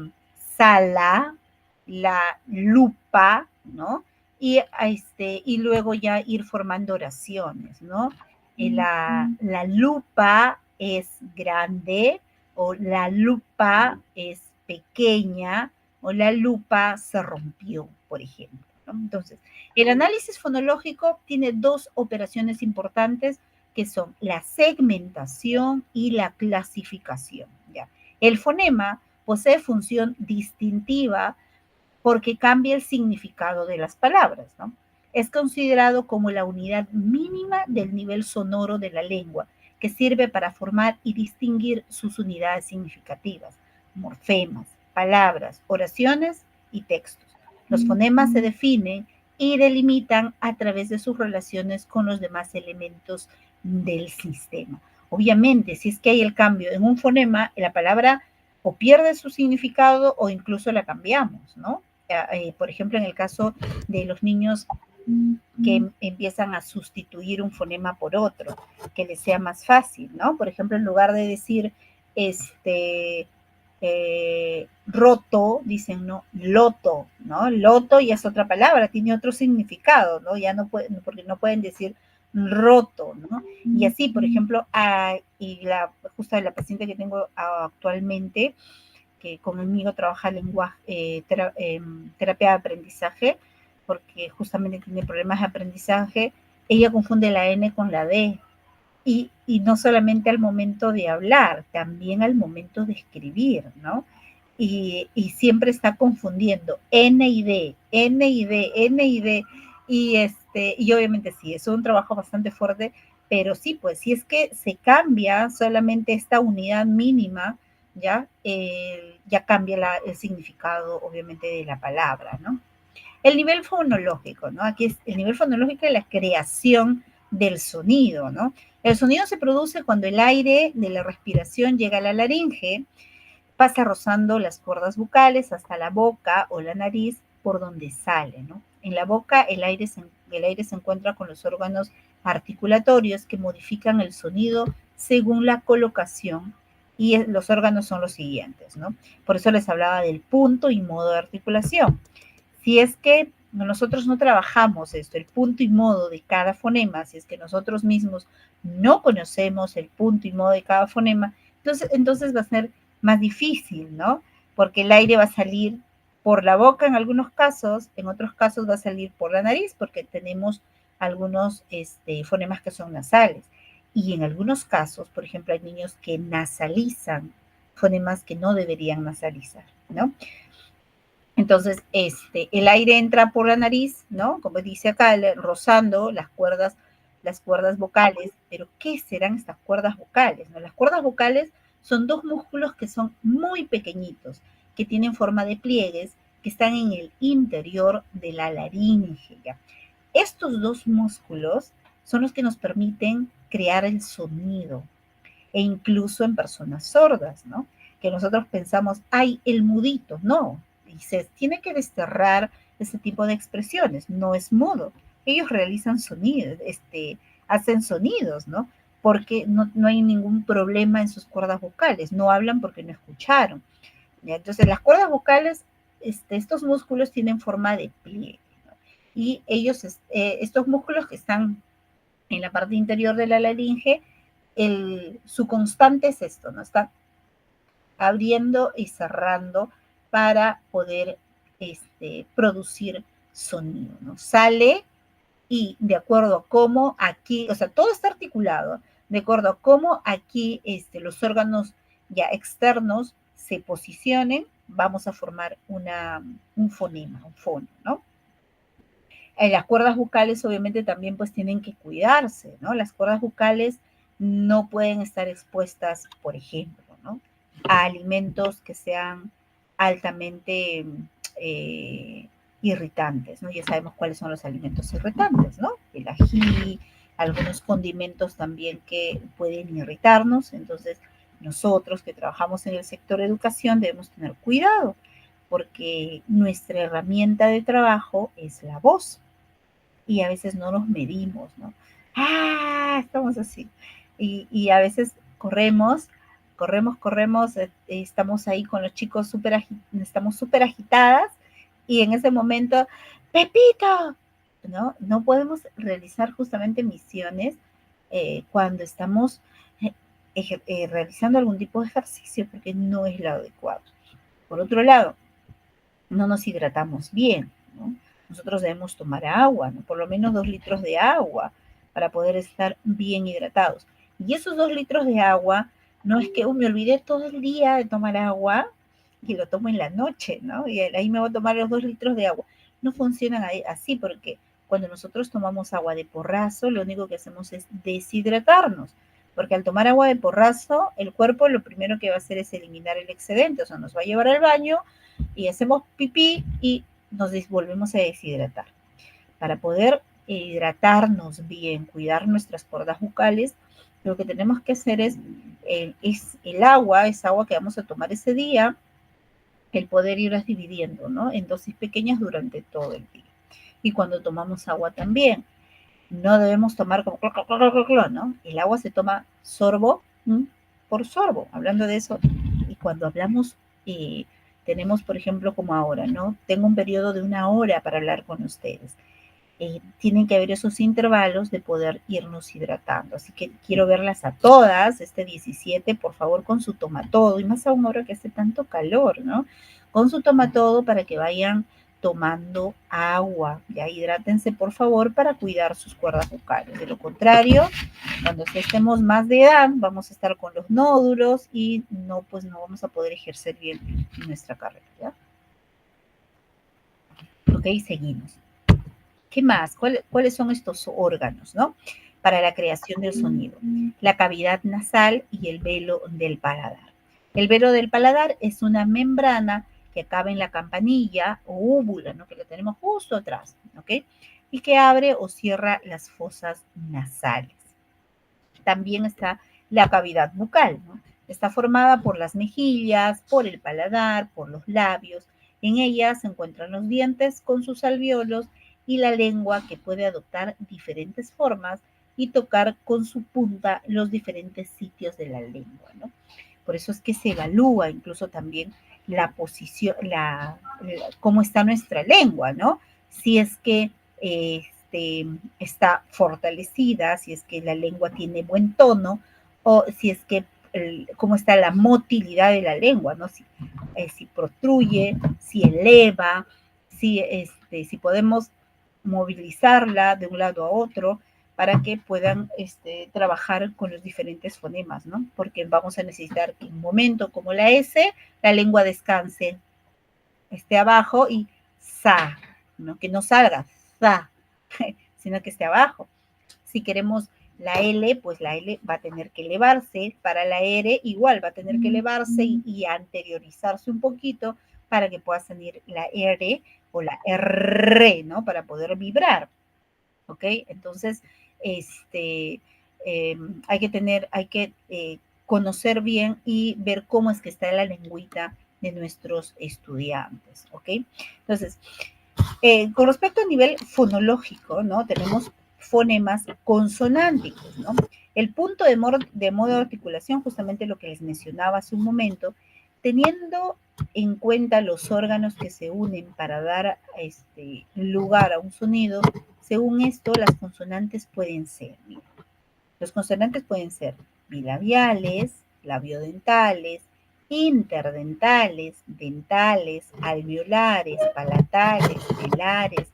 sala, la lupa, ¿no? Y luego ya ir formando oraciones, ¿no? La lupa es grande o la lupa es pequeña o la lupa se rompió, por ejemplo, ¿no? Entonces, el análisis fonológico tiene dos operaciones importantes que son la segmentación y la clasificación, ¿ya? El fonema posee función distintiva porque cambia el significado de las palabras, ¿no? Es considerado como la unidad mínima del nivel sonoro de la lengua, que sirve para formar y distinguir sus unidades significativas, morfemas, palabras, oraciones y textos. Los fonemas se definen y delimitan a través de sus relaciones con los demás elementos del sistema. Obviamente, si es que hay el cambio en un fonema, la palabra o pierde su significado o incluso la cambiamos, ¿no? Por ejemplo, en el caso de los niños que empiezan a sustituir un fonema por otro, que les sea más fácil, ¿no? Por ejemplo, en lugar de decir roto, dicen, ¿no? Loto, ¿no? Loto ya es otra palabra, tiene otro significado, ¿no? Ya no pueden, porque no pueden decir roto, ¿no? Y así, por ejemplo, justo la paciente que tengo actualmente, que conmigo trabaja terapia de aprendizaje, porque justamente tiene problemas de aprendizaje, ella confunde la N con la D. Y no solamente al momento de hablar, también al momento de escribir, ¿no? Y siempre está confundiendo N y D, N y D, N y D. Y obviamente sí, es un trabajo bastante fuerte, pero sí, pues si es que se cambia solamente esta unidad mínima, ya cambia el significado, obviamente, de la palabra, ¿no? El nivel fonológico, ¿no? Aquí es el nivel fonológico de la creación del sonido, ¿no? El sonido se produce cuando el aire de la respiración llega a la laringe, pasa rozando las cuerdas bucales hasta la boca o la nariz por donde sale, ¿no? En la boca el aire se encuentra con los órganos articulatorios que modifican el sonido según la colocación y los órganos son los siguientes, ¿no? Por eso les hablaba del punto y modo de articulación. Si es que nosotros no trabajamos esto, el punto y modo de cada fonema, si es que nosotros mismos no conocemos el punto y modo de cada fonema, entonces va a ser más difícil, ¿no? Porque el aire va a salir por la boca en algunos casos, en otros casos va a salir por la nariz, porque tenemos algunos fonemas que son nasales. Y en algunos casos, por ejemplo, hay niños que nasalizan fonemas que no deberían nasalizar, ¿no? Entonces, el aire entra por la nariz, ¿no? Como dice acá, rozando las cuerdas vocales. Pero, ¿qué serán estas cuerdas vocales? ¿No? Las cuerdas vocales son dos músculos que son muy pequeñitos, que tienen forma de pliegues que están en el interior de la laringe. ¿Ya? Estos dos músculos son los que nos permiten crear el sonido, e incluso en personas sordas, ¿no? Que nosotros pensamos, ay, el mudito, no, y se tiene que desterrar ese tipo de expresiones, no es mudo, ellos realizan sonidos, hacen sonidos, ¿no? Porque no hay ningún problema en sus cuerdas vocales, no hablan porque no escucharon. ¿Ya? Entonces, las cuerdas vocales, estos músculos tienen forma de pliegue, ¿no? Y ellos, estos músculos que están en la parte interior de la laringe, su constante es esto, ¿no? Está abriendo y cerrando para poder producir sonido, ¿no? Sale y de acuerdo a cómo aquí, o sea, todo está articulado, de acuerdo a cómo aquí los órganos ya externos se posicionen, vamos a formar un fonema, un fono, ¿no? Las cuerdas bucales obviamente también pues tienen que cuidarse, ¿no? Las cuerdas bucales no pueden estar expuestas, por ejemplo, ¿no? A alimentos que sean altamente irritantes, ¿no? Ya sabemos cuáles son los alimentos irritantes, ¿no? El ají, algunos condimentos también que pueden irritarnos, entonces nosotros que trabajamos en el sector educación debemos tener cuidado, porque nuestra herramienta de trabajo es la voz y a veces no nos medimos, ¿no? Estamos así. Y a veces corremos, estamos ahí con los chicos estamos súper agitadas y en ese momento, Pepito, ¿no? No podemos realizar justamente misiones cuando estamos realizando algún tipo de ejercicio porque no es lo adecuado. Por otro lado, no nos hidratamos bien, ¿no? Nosotros debemos tomar agua, ¿no? Por lo menos 2 litros de agua para poder estar bien hidratados. Y esos 2 litros de agua, no es que me olvidé todo el día de tomar agua y lo tomo en la noche, ¿no? Y ahí me voy a tomar los 2 litros de agua. No funcionan así porque cuando nosotros tomamos agua de porrazo, lo único que hacemos es deshidratarnos. Porque al tomar agua de porrazo, el cuerpo lo primero que va a hacer es eliminar el excedente, o sea, nos va a llevar al baño y hacemos pipí y nos volvemos a deshidratar. Para poder hidratarnos bien, cuidar nuestras cuerdas bucales, lo que tenemos que hacer es el agua, esa agua que vamos a tomar ese día, el poder irlas dividiendo, ¿no? En dosis pequeñas durante todo el día. Y cuando tomamos agua también, no debemos tomar como, ¿no? El agua se toma sorbo por sorbo, hablando de eso. Y cuando hablamos, tenemos, por ejemplo, como ahora, ¿no? Tengo un periodo de 1 hora para hablar con ustedes. Tienen que haber esos intervalos de poder irnos hidratando. Así que quiero verlas a todas, este 17, por favor, con su toma todo, y más aún ahora que hace tanto calor, ¿no? Con su toma todo para que vayan tomando agua. Ya hidrátense, por favor, para cuidar sus cuerdas vocales. De lo contrario, cuando estemos más de edad, vamos a estar con los nódulos y no, pues no vamos a poder ejercer bien nuestra carrera, ¿ya? Ok, seguimos. ¿Qué más? ¿Cuáles son estos órganos, no? Para la creación del sonido. La cavidad nasal y el velo del paladar. El velo del paladar es una membrana que acaba en la campanilla o úvula, ¿no? Que lo tenemos justo atrás, ¿ok? Y que abre o cierra las fosas nasales. También está la cavidad bucal, ¿no? Está formada por las mejillas, por el paladar, por los labios. En ella se encuentran los dientes con sus alvéolos y la lengua que puede adoptar diferentes formas y tocar con su punta los diferentes sitios de la lengua, ¿no? Por eso es que se evalúa incluso también la posición, cómo está nuestra lengua, ¿no? Si es que está fortalecida, si es que la lengua tiene buen tono, o si es que cómo está la motilidad de la lengua, ¿no? Si protruye, si eleva, si podemos movilizarla de un lado a otro para que puedan trabajar con los diferentes fonemas, ¿no? Porque vamos a necesitar que en un momento como la S, la lengua descanse, esté abajo y sa, ¿no? Que no salga sa, sino que esté abajo. Si queremos la L, pues la L va a tener que elevarse. Para la R igual va a tener que elevarse y anteriorizarse un poquito para que pueda salir la R o la R, ¿no? Para poder vibrar, ¿ok? Entonces, hay que conocer bien y ver cómo es que está la lengüita de nuestros estudiantes, ¿ok? Entonces, con respecto a nivel fonológico, ¿no? Tenemos fonemas consonánticos, ¿no? El punto de modo de articulación, justamente lo que les mencionaba hace un momento, teniendo en cuenta los órganos que se unen para dar lugar a un sonido, según esto, las consonantes pueden ser, mira, los consonantes pueden ser bilabiales, labiodentales, interdentales, dentales, alveolares, palatales, velares.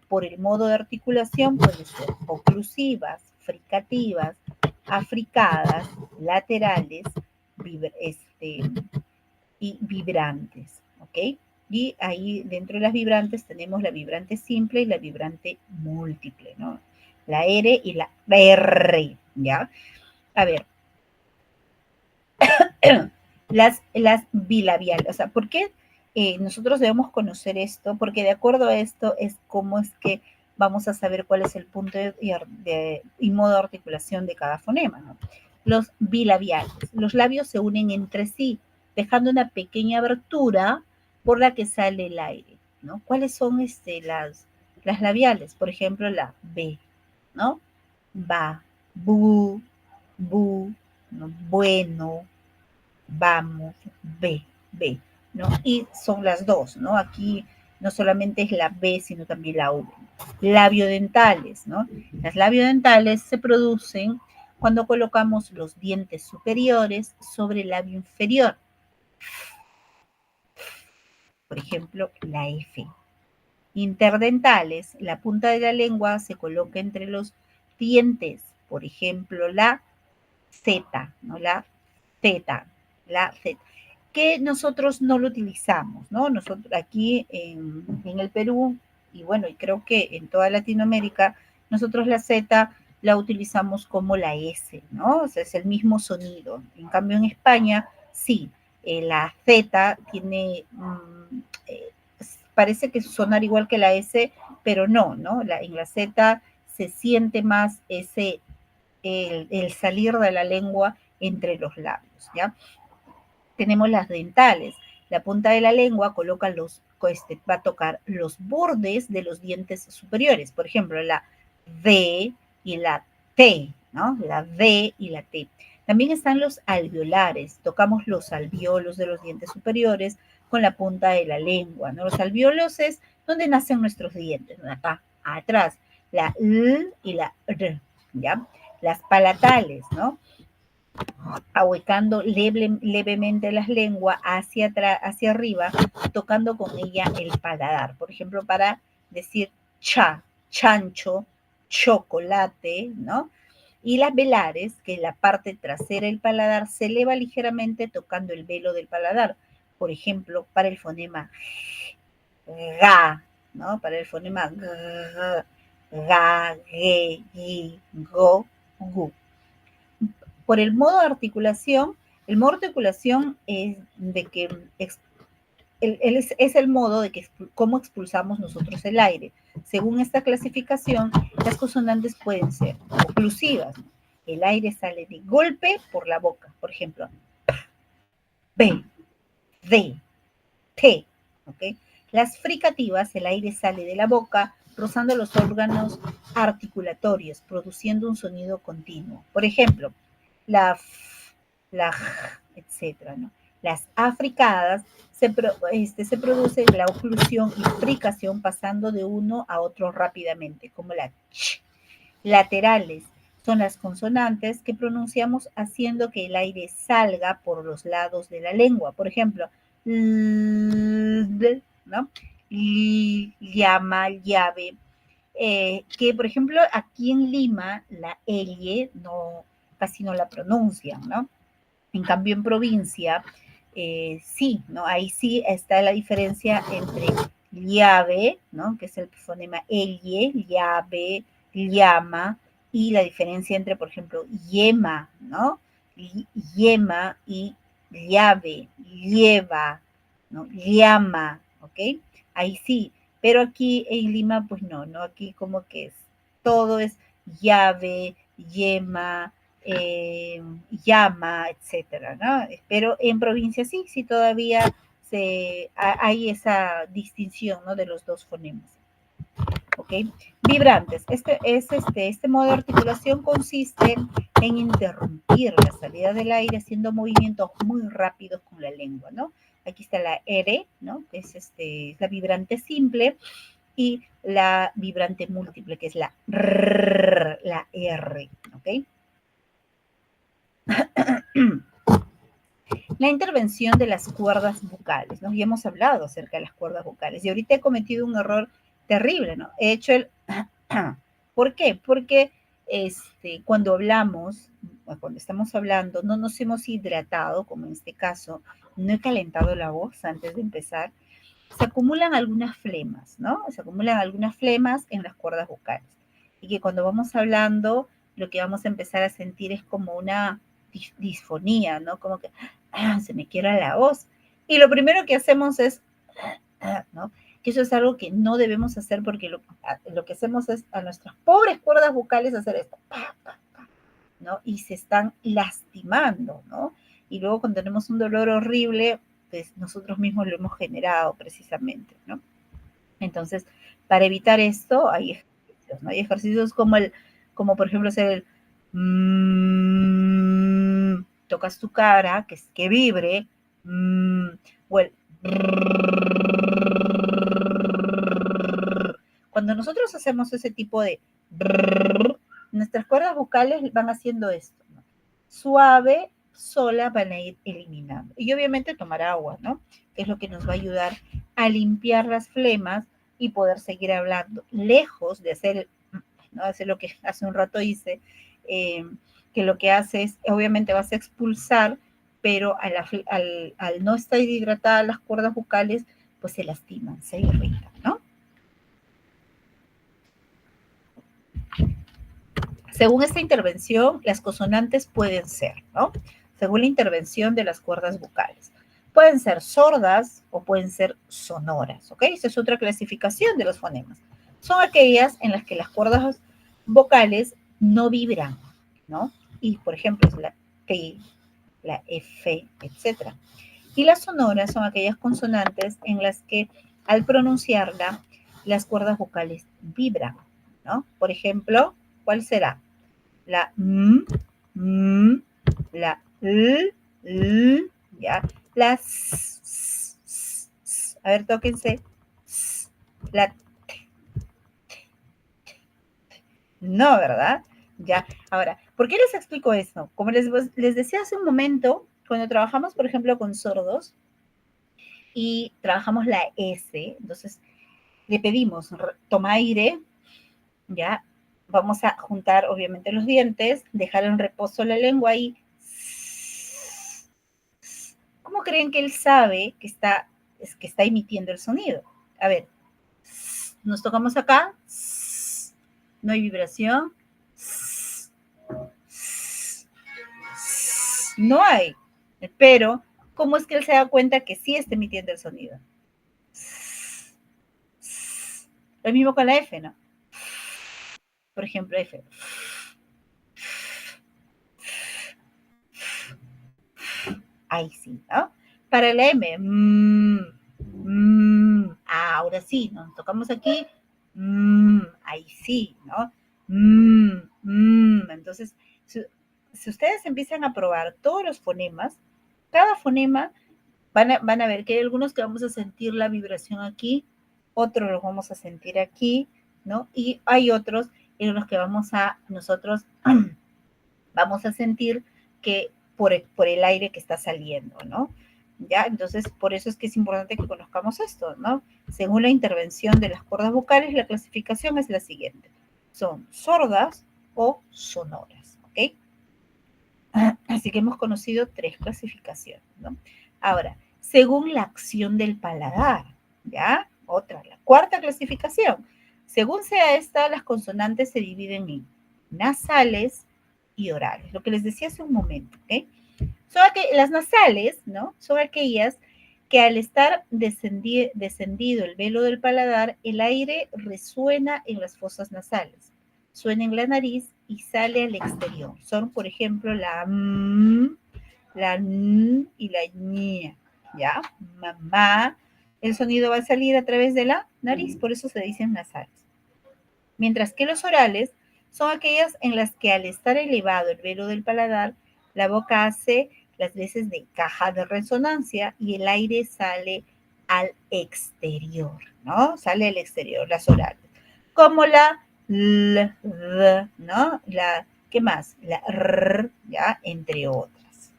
Por el modo de articulación pueden ser oclusivas, fricativas, africadas, laterales, y vibrantes, ¿ok? Y ahí dentro de las vibrantes tenemos la vibrante simple y la vibrante múltiple, ¿no? La R y la R, ¿ya? A ver, las bilabiales, o sea, ¿por qué nosotros debemos conocer esto? Porque de acuerdo a esto es cómo es que vamos a saber cuál es el punto y modo de articulación de cada fonema, ¿no? Los bilabiales, los labios se unen entre sí, dejando una pequeña abertura por la que sale el aire, ¿no? ¿Cuáles son las labiales? Por ejemplo, la B, ¿no? Ba, bu, ¿no? Bueno, vamos, ve, ¿no? Y son las dos, ¿no? Aquí no solamente es la B, sino también la V. Labiodentales, ¿no? Las labiodentales se producen cuando colocamos los dientes superiores sobre el labio inferior. Por ejemplo, la F. Interdentales, la punta de la lengua se coloca entre los dientes. Por ejemplo, la Z, ¿no? La Z, que nosotros no lo utilizamos, ¿no? Nosotros aquí en el Perú, y bueno, y creo que en toda Latinoamérica, nosotros la Z la utilizamos como la S, ¿no? O sea, es el mismo sonido. En cambio, en España, sí, la Z tiene, parece que sonar igual que la S, pero no, ¿no? En la Z se siente más el salir de la lengua entre los labios, ¿ya? Tenemos las dentales. La punta de la lengua va a tocar los bordes de los dientes superiores. Por ejemplo, la D y la T, ¿no? La D y la T. También están los alveolares. Tocamos los alveolos de los dientes superiores con la punta de la lengua, ¿no? Los alveolos es donde nacen nuestros dientes, ¿no? Acá, atrás. La L y la R, ¿ya? Las palatales, ¿no? Ahuecando levemente la lengua hacia arriba, tocando con ella el paladar. Por ejemplo, para decir chancho, chocolate, ¿no? Y las velares, que es la parte trasera del paladar, se eleva ligeramente tocando el velo del paladar. Por ejemplo, para el fonema ga, ¿no? Para el fonema ga, ge, gi, go, gu. Por el modo de articulación es de que es el modo de que cómo expulsamos nosotros el aire. Según esta clasificación, las consonantes pueden ser oclusivas. El aire sale de golpe por la boca. Por ejemplo, B, D, T. ¿Okay? Las fricativas, el aire sale de la boca rozando los órganos articulatorios, produciendo un sonido continuo. Por ejemplo, la F, la J, etcétera, ¿no? Las africadas se produce la oclusión y fricación pasando de uno a otro rápidamente, como la ch. Laterales son las consonantes que pronunciamos haciendo que el aire salga por los lados de la lengua. Por ejemplo, ¿no? Llama, llave. Que, por ejemplo, aquí en Lima, la L casi no la pronuncian, ¿no? En cambio, en provincia, sí, ¿no? Ahí sí está la diferencia entre llave, ¿no? Que es el fonema L, llave, llama, y la diferencia entre, por ejemplo, yema, ¿no? Yema y llave, lleva, ¿no? Llama, ¿ok? Ahí sí, pero aquí en Lima, pues no, ¿no? Aquí como que todo es llave, yema, llama, etcétera, ¿no? Pero en provincia sí, sí todavía hay esa distinción, ¿no? De los dos fonemas. ¿Ok? Vibrantes. Este modo de articulación consiste en interrumpir la salida del aire haciendo movimientos muy rápidos con la lengua, ¿no? Aquí está la R, ¿no? Que es la vibrante simple, y la vibrante múltiple, que es la R, la R, ¿ok? La intervención de las cuerdas vocales, ¿no? Ya hemos hablado acerca de las cuerdas vocales y ahorita he cometido un error terrible, ¿no? He hecho el ¿por qué? Porque cuando hablamos, cuando estamos hablando, no nos hemos hidratado, como en este caso, no he calentado la voz antes de empezar, se acumulan algunas flemas, ¿no? Se acumulan algunas flemas en las cuerdas vocales. Y que cuando vamos hablando, lo que vamos a empezar a sentir es como una disfonía, ¿no? Como que se me quiebra la voz. Y lo primero que hacemos es, ¿no? Que eso es algo que no debemos hacer porque lo que hacemos es a nuestras pobres cuerdas vocales hacer esto, ¿no? Y se están lastimando, ¿no? Y luego cuando tenemos un dolor horrible, pues nosotros mismos lo hemos generado precisamente, ¿no? Entonces, para evitar esto, hay ejercicios, ¿no? Hay ejercicios como por ejemplo hacer el tocas tu cara, que vibre, o el cuando nosotros hacemos ese tipo de nuestras cuerdas vocales van haciendo esto, ¿no? Suave, sola van a ir eliminando. Y obviamente tomar agua, ¿no? Que es lo que nos va a ayudar a limpiar las flemas y poder seguir hablando, lejos de hacer, ¿no? Hacer lo que hace un rato hice, que lo que hace es, obviamente vas a expulsar, pero al no estar hidratadas las cuerdas vocales, pues se lastiman, se irritan, ¿no? Según esta intervención, las consonantes pueden ser, ¿no? Según la intervención de las cuerdas vocales. Pueden ser sordas o pueden ser sonoras, ¿ok? Esa es otra clasificación de los fonemas. Son aquellas en las que las cuerdas vocales no vibran, ¿no? Y, por ejemplo, es la T, la F, etc. Y las sonoras son aquellas consonantes en las que al pronunciarla, las cuerdas vocales vibran, ¿no? Por ejemplo, ¿cuál será? La la ya, a ver, tóquense, la no, ¿verdad? Ya, ahora, ¿por qué les explico esto? Como les decía hace un momento, cuando trabajamos, por ejemplo, con sordos y trabajamos la S, entonces le pedimos, toma aire, ya, vamos a juntar obviamente los dientes, dejar en reposo la lengua y ¿cómo creen que él sabe que está emitiendo el sonido? A ver, nos tocamos acá, no hay vibración, no hay, pero ¿cómo es que él se da cuenta que sí está emitiendo el sonido? Lo mismo con la F, ¿no? Por ejemplo, F. Ahí sí, ¿no? Para la M, ahora sí, nos tocamos aquí, ahí sí, ¿no? Entonces, si ustedes empiezan a probar todos los fonemas, cada fonema van a ver que hay algunos que vamos a sentir la vibración aquí, otros los vamos a sentir aquí, ¿no? Y hay otros en los que nosotros vamos a sentir que por el aire que está saliendo, ¿no? ¿Ya? Entonces, por eso es que es importante que conozcamos esto, ¿no? Según la intervención de las cuerdas vocales, la clasificación es la siguiente. Son sordas o sonoras, ¿ok? Así que hemos conocido tres clasificaciones, ¿no? Ahora, según la acción del paladar, ¿ya? Otra, la cuarta clasificación. Según sea esta, las consonantes se dividen en nasales y orales, lo que les decía hace un momento, ¿ok? Las nasales, ¿no? Son aquellas que al estar descendido el velo del paladar, el aire resuena en las fosas nasales, suena en la nariz y sale al exterior. Son, por ejemplo, la m, la n y la ñ, ¿ya? Mamá. El sonido va a salir a través de la nariz, por eso se dicen nasales. Mientras que los orales son aquellas en las que al estar elevado el velo del paladar, la boca hace las veces de caja de resonancia y el aire sale al exterior, ¿no? Sale al exterior, las orales. Como la l, d, ¿no? La, ¿qué más? La r, ¿ya? Entre otras.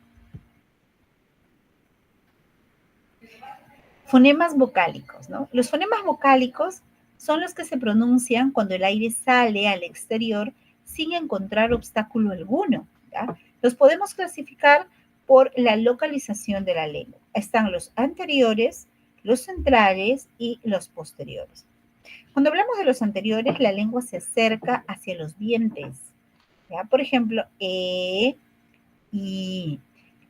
Fonemas vocálicos, ¿no? Los fonemas vocálicos son los que se pronuncian cuando el aire sale al exterior sin encontrar obstáculo alguno, ¿ya? Los podemos clasificar por la localización de la lengua. Están los anteriores, los centrales y los posteriores. Cuando hablamos de los anteriores, la lengua se acerca hacia los dientes, ¿ya? Por ejemplo, I.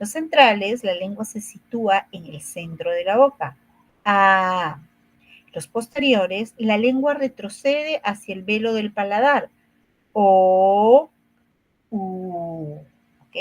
Los centrales, la lengua se sitúa en el centro de la boca. A. Los posteriores, la lengua retrocede hacia el velo del paladar. O. U. ¿Ok?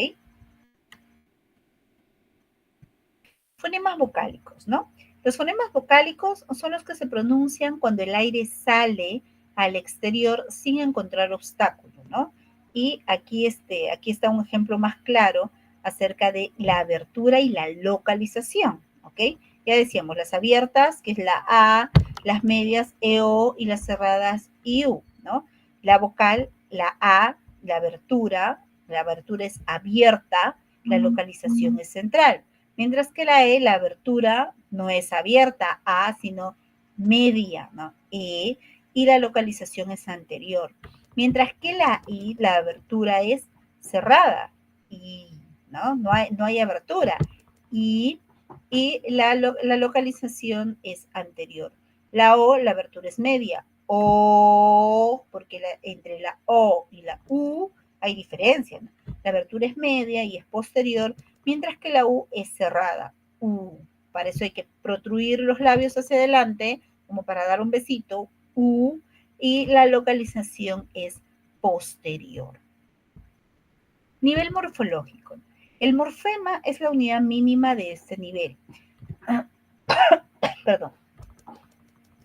Fonemas vocálicos, ¿no? Los fonemas vocálicos son los que se pronuncian cuando el aire sale al exterior sin encontrar obstáculo, ¿no? Y aquí está un ejemplo más claro acerca de la abertura y la localización, ¿ok? Ya decíamos, las abiertas, que es la A, las medias EO y las cerradas IU, ¿no? La vocal, la A, la abertura es abierta, la localización es central. Mientras que la E, la abertura no es abierta A, sino media, ¿no? E, y la localización es anterior. Mientras que la I, la abertura es cerrada y no hay abertura. Y la localización es anterior. La O, la abertura es media. O, porque entre la O y la U hay diferencia, ¿no? La abertura es media y es posterior, mientras que la U es cerrada. U. Para eso hay que protruir los labios hacia adelante, como para dar un besito. U. Y la localización es posterior. Nivel morfológico. El morfema es la unidad mínima de este nivel. Perdón.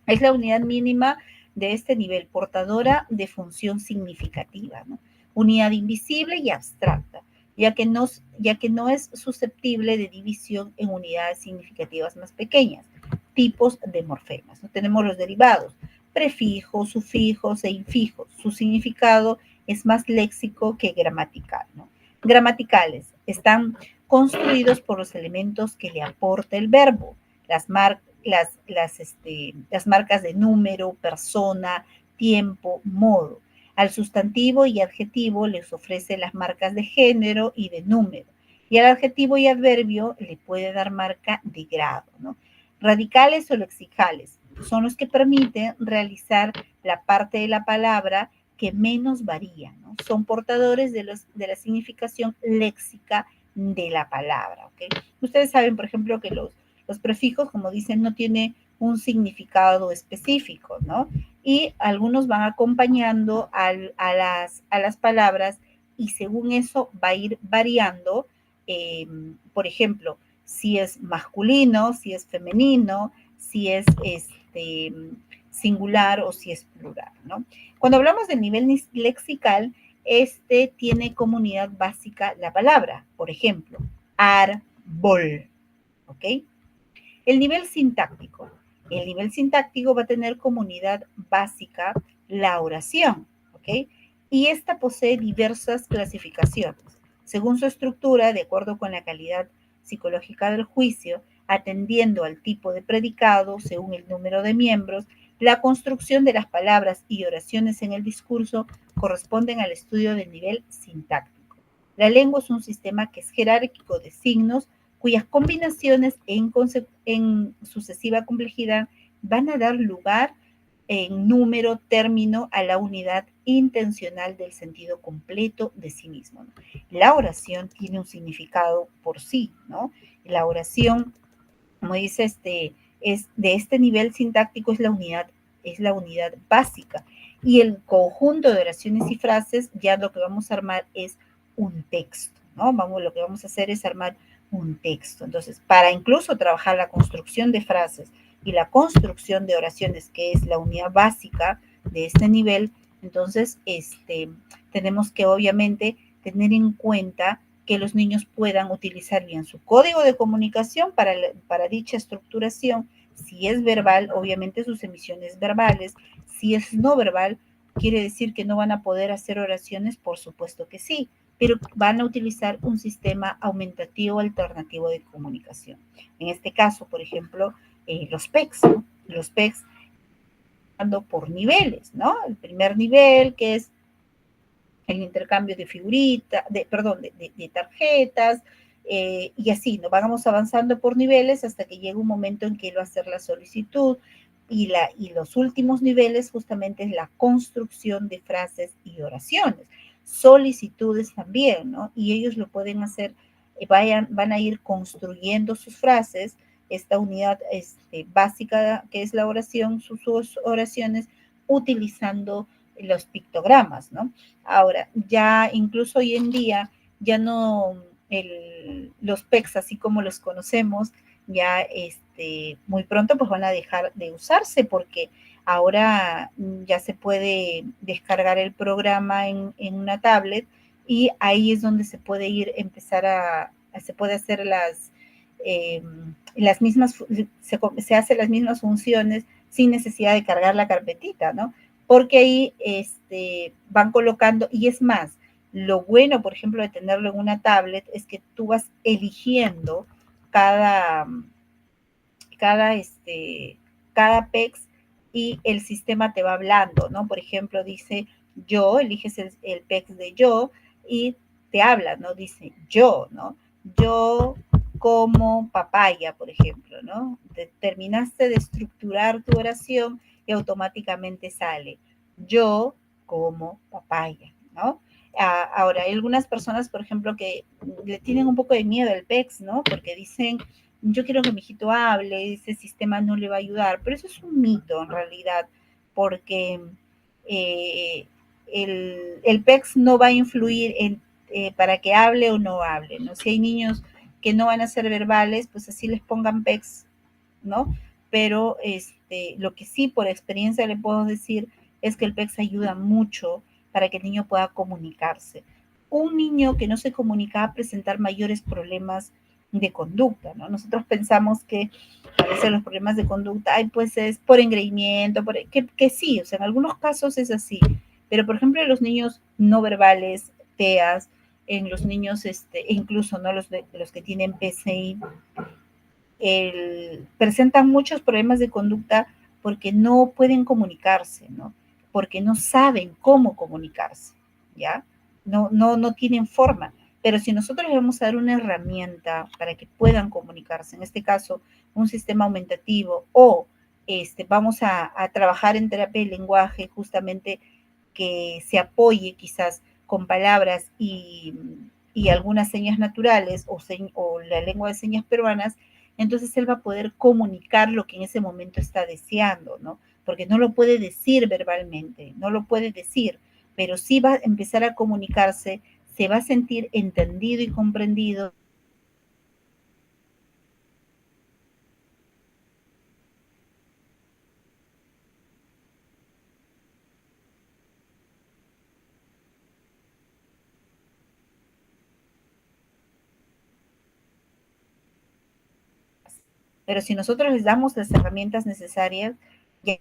Es la unidad mínima de este nivel, portadora de función significativa, ¿no? Unidad invisible y abstracta, ya que no es susceptible de división en unidades significativas más pequeñas. Tipos de morfemas, ¿no? Tenemos los derivados, prefijos, sufijos e infijos. Su significado es más léxico que gramatical, ¿no? Gramaticales están construidos por los elementos que le aporta el verbo, las marcas de número, persona, tiempo, modo. Al sustantivo y adjetivo les ofrece las marcas de género y de número. Y al adjetivo y adverbio le puede dar marca de grado, ¿no? Radicales o lexicales son los que permiten realizar la parte de la palabra que menos varía, ¿no? Son portadores de la significación léxica de la palabra, ¿ok? Ustedes saben, por ejemplo, que los prefijos, como dicen, no tienen un significado específico, ¿no? Y algunos van acompañando a las palabras y según eso va a ir variando, por ejemplo, si es masculino, si es femenino, si es singular o si es plural, ¿no? Cuando hablamos del nivel lexical, este tiene como unidad básica la palabra, por ejemplo, árbol, ¿ok? El nivel sintáctico. El nivel sintáctico va a tener como unidad básica la oración, ¿ok? Y esta posee diversas clasificaciones. Según su estructura, de acuerdo con la calidad psicológica del juicio, atendiendo al tipo de predicado, según el número de miembros, la construcción de las palabras y oraciones en el discurso corresponden al estudio del nivel sintáctico. La lengua es un sistema que es jerárquico de signos cuyas combinaciones en sucesiva complejidad van a dar lugar en número término a la unidad intencional del sentido completo de sí mismo, ¿no? La oración tiene un significado por sí, ¿no? La oración como dice, es de este nivel sintáctico es la unidad básica. Y el conjunto de oraciones y frases, ya lo que vamos a armar es un texto, ¿no? Lo que vamos a hacer es armar un texto. Entonces, para incluso trabajar la construcción de frases y la construcción de oraciones, que es la unidad básica de este nivel, entonces, tenemos que obviamente tener en cuenta que los niños puedan utilizar bien su código de comunicación para dicha estructuración. Si es verbal, obviamente sus emisiones verbales. Si es no verbal, quiere decir que no van a poder hacer oraciones, por supuesto que sí, pero van a utilizar un sistema aumentativo alternativo de comunicación. En este caso, por ejemplo, los PECs, ¿no? Los PECs por niveles, ¿no? El primer nivel, que es el intercambio de figuritas, de tarjetas, y así, ¿no? Vamos avanzando por niveles hasta que llega un momento en que él va a hacer la solicitud y los últimos niveles justamente es la construcción de frases y oraciones. Solicitudes también, ¿no? Y ellos lo pueden hacer, van a ir construyendo sus frases, esta unidad básica que es la oración, sus oraciones, utilizando los pictogramas, ¿no? Ahora, ya incluso hoy en día, ya no los PECs, así como los conocemos, ya muy pronto pues van a dejar de usarse porque ahora ya se puede descargar el programa en una tablet y ahí es donde se puede empezar se puede hacer eh, las mismas, se hace las mismas funciones sin necesidad de cargar la carpetita, ¿no? Porque ahí van colocando, y es más, lo bueno, por ejemplo, de tenerlo en una tablet es que tú vas eligiendo cada, cada, cada PEX y el sistema te va hablando, ¿no? Por ejemplo, dice yo, eliges el PEX de yo y te habla, ¿no? Dice yo, ¿no? Yo como papaya, por ejemplo, ¿no? Terminaste de estructurar tu oración y automáticamente sale yo como papaya, ¿no? Ahora, hay algunas personas, por ejemplo, que le tienen un poco de miedo al PEX, ¿no? Porque dicen, yo quiero que mi hijito hable, ese sistema no le va a ayudar, pero eso es un mito en realidad, porque eh, el PEX no va a influir para que hable o no hable, ¿no? Si hay niños que no van a ser verbales, pues así les pongan PEX, ¿no? Pero lo que sí por experiencia le puedo decir es que el PEX ayuda mucho para que el niño pueda comunicarse. Un niño que no se comunica va a presentar mayores problemas de conducta, ¿no? Nosotros pensamos que a veces los problemas de conducta, ay, pues es por engreimiento, que sí, o sea, en algunos casos es así, pero por ejemplo en los niños no verbales, TEAs, en los niños, incluso no los que tienen PCI, presentan muchos problemas de conducta porque no pueden comunicarse, ¿no? Porque no saben cómo comunicarse, ¿ya? No tienen forma. Pero si nosotros les vamos a dar una herramienta para que puedan comunicarse, en este caso, un sistema aumentativo o vamos a trabajar en terapia de lenguaje justamente que se apoye quizás con palabras y algunas señas naturales o la lengua de señas peruanas, entonces él va a poder comunicar lo que en ese momento está deseando, ¿no? Porque no lo puede decir verbalmente, no lo puede decir, pero sí va a empezar a comunicarse, se va a sentir entendido y comprendido. Pero si nosotros les damos las herramientas necesarias, ya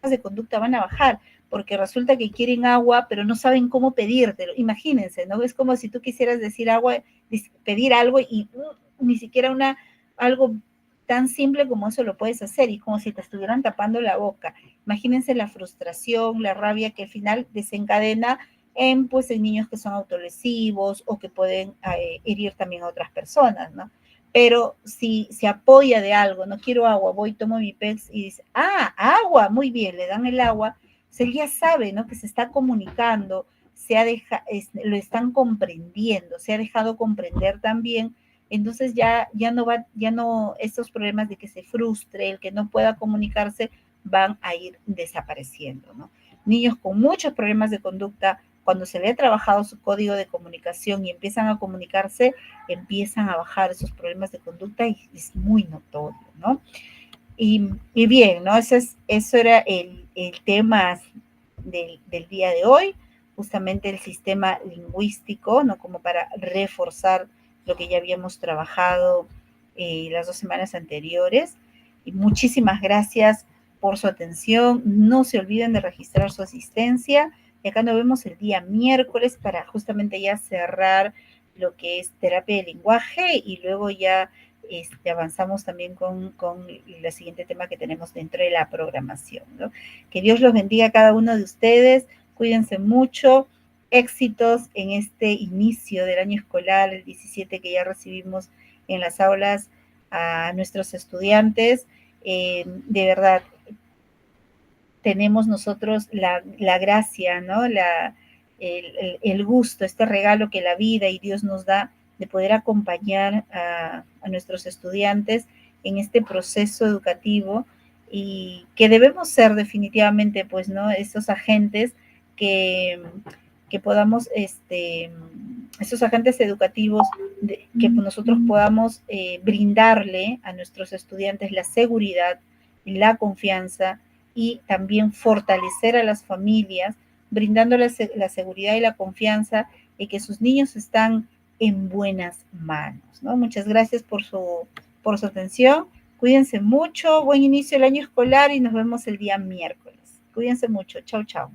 las de conducta van a bajar, porque resulta que quieren agua, pero no saben cómo pedírtelo. Imagínense, ¿no? Es como si tú quisieras decir agua, pedir algo y ni siquiera algo tan simple como eso lo puedes hacer y como si te estuvieran tapando la boca. Imagínense la frustración, la rabia que al final desencadena en niños que son autolesivos o que pueden herir también a otras personas, ¿no? Pero si se apoya de algo, no quiero agua, voy, tomo mi pez y dice, agua, muy bien, le dan el agua, pues él ya sabe, ¿no? Que se está comunicando, lo están comprendiendo, se ha dejado comprender también, entonces ya no, estos problemas de que se frustre, el que no pueda comunicarse, van a ir desapareciendo, ¿no? Niños con muchos problemas de conducta, cuando se le ha trabajado su código de comunicación y empiezan a comunicarse, empiezan a bajar esos problemas de conducta y es muy notorio, ¿no? Y bien, ¿no? Eso era el tema del día de hoy, justamente el sistema lingüístico, ¿no? Como para reforzar lo que ya habíamos trabajado las 2 semanas anteriores. Y muchísimas gracias por su atención. No se olviden de registrar su asistencia. Y acá nos vemos el día miércoles para justamente ya cerrar lo que es terapia de lenguaje y luego ya avanzamos también con el siguiente tema que tenemos dentro de la programación, ¿no? Que Dios los bendiga a cada uno de ustedes, cuídense mucho, éxitos en este inicio del año escolar, el 17 que ya recibimos en las aulas a nuestros estudiantes. De verdad, tenemos nosotros la gracia, ¿no? El gusto, este regalo que la vida y Dios nos da de poder acompañar a nuestros estudiantes en este proceso educativo y que debemos ser definitivamente, pues, ¿no? Estos agentes que podamos, esos agentes educativos, que nosotros podamos brindarle a nuestros estudiantes la seguridad, la confianza y también fortalecer a las familias, brindándoles la seguridad y la confianza de que sus niños están en buenas manos, ¿no? Muchas gracias por su atención. Cuídense mucho, buen inicio del año escolar y nos vemos el día miércoles. Cuídense mucho. Chau, chau.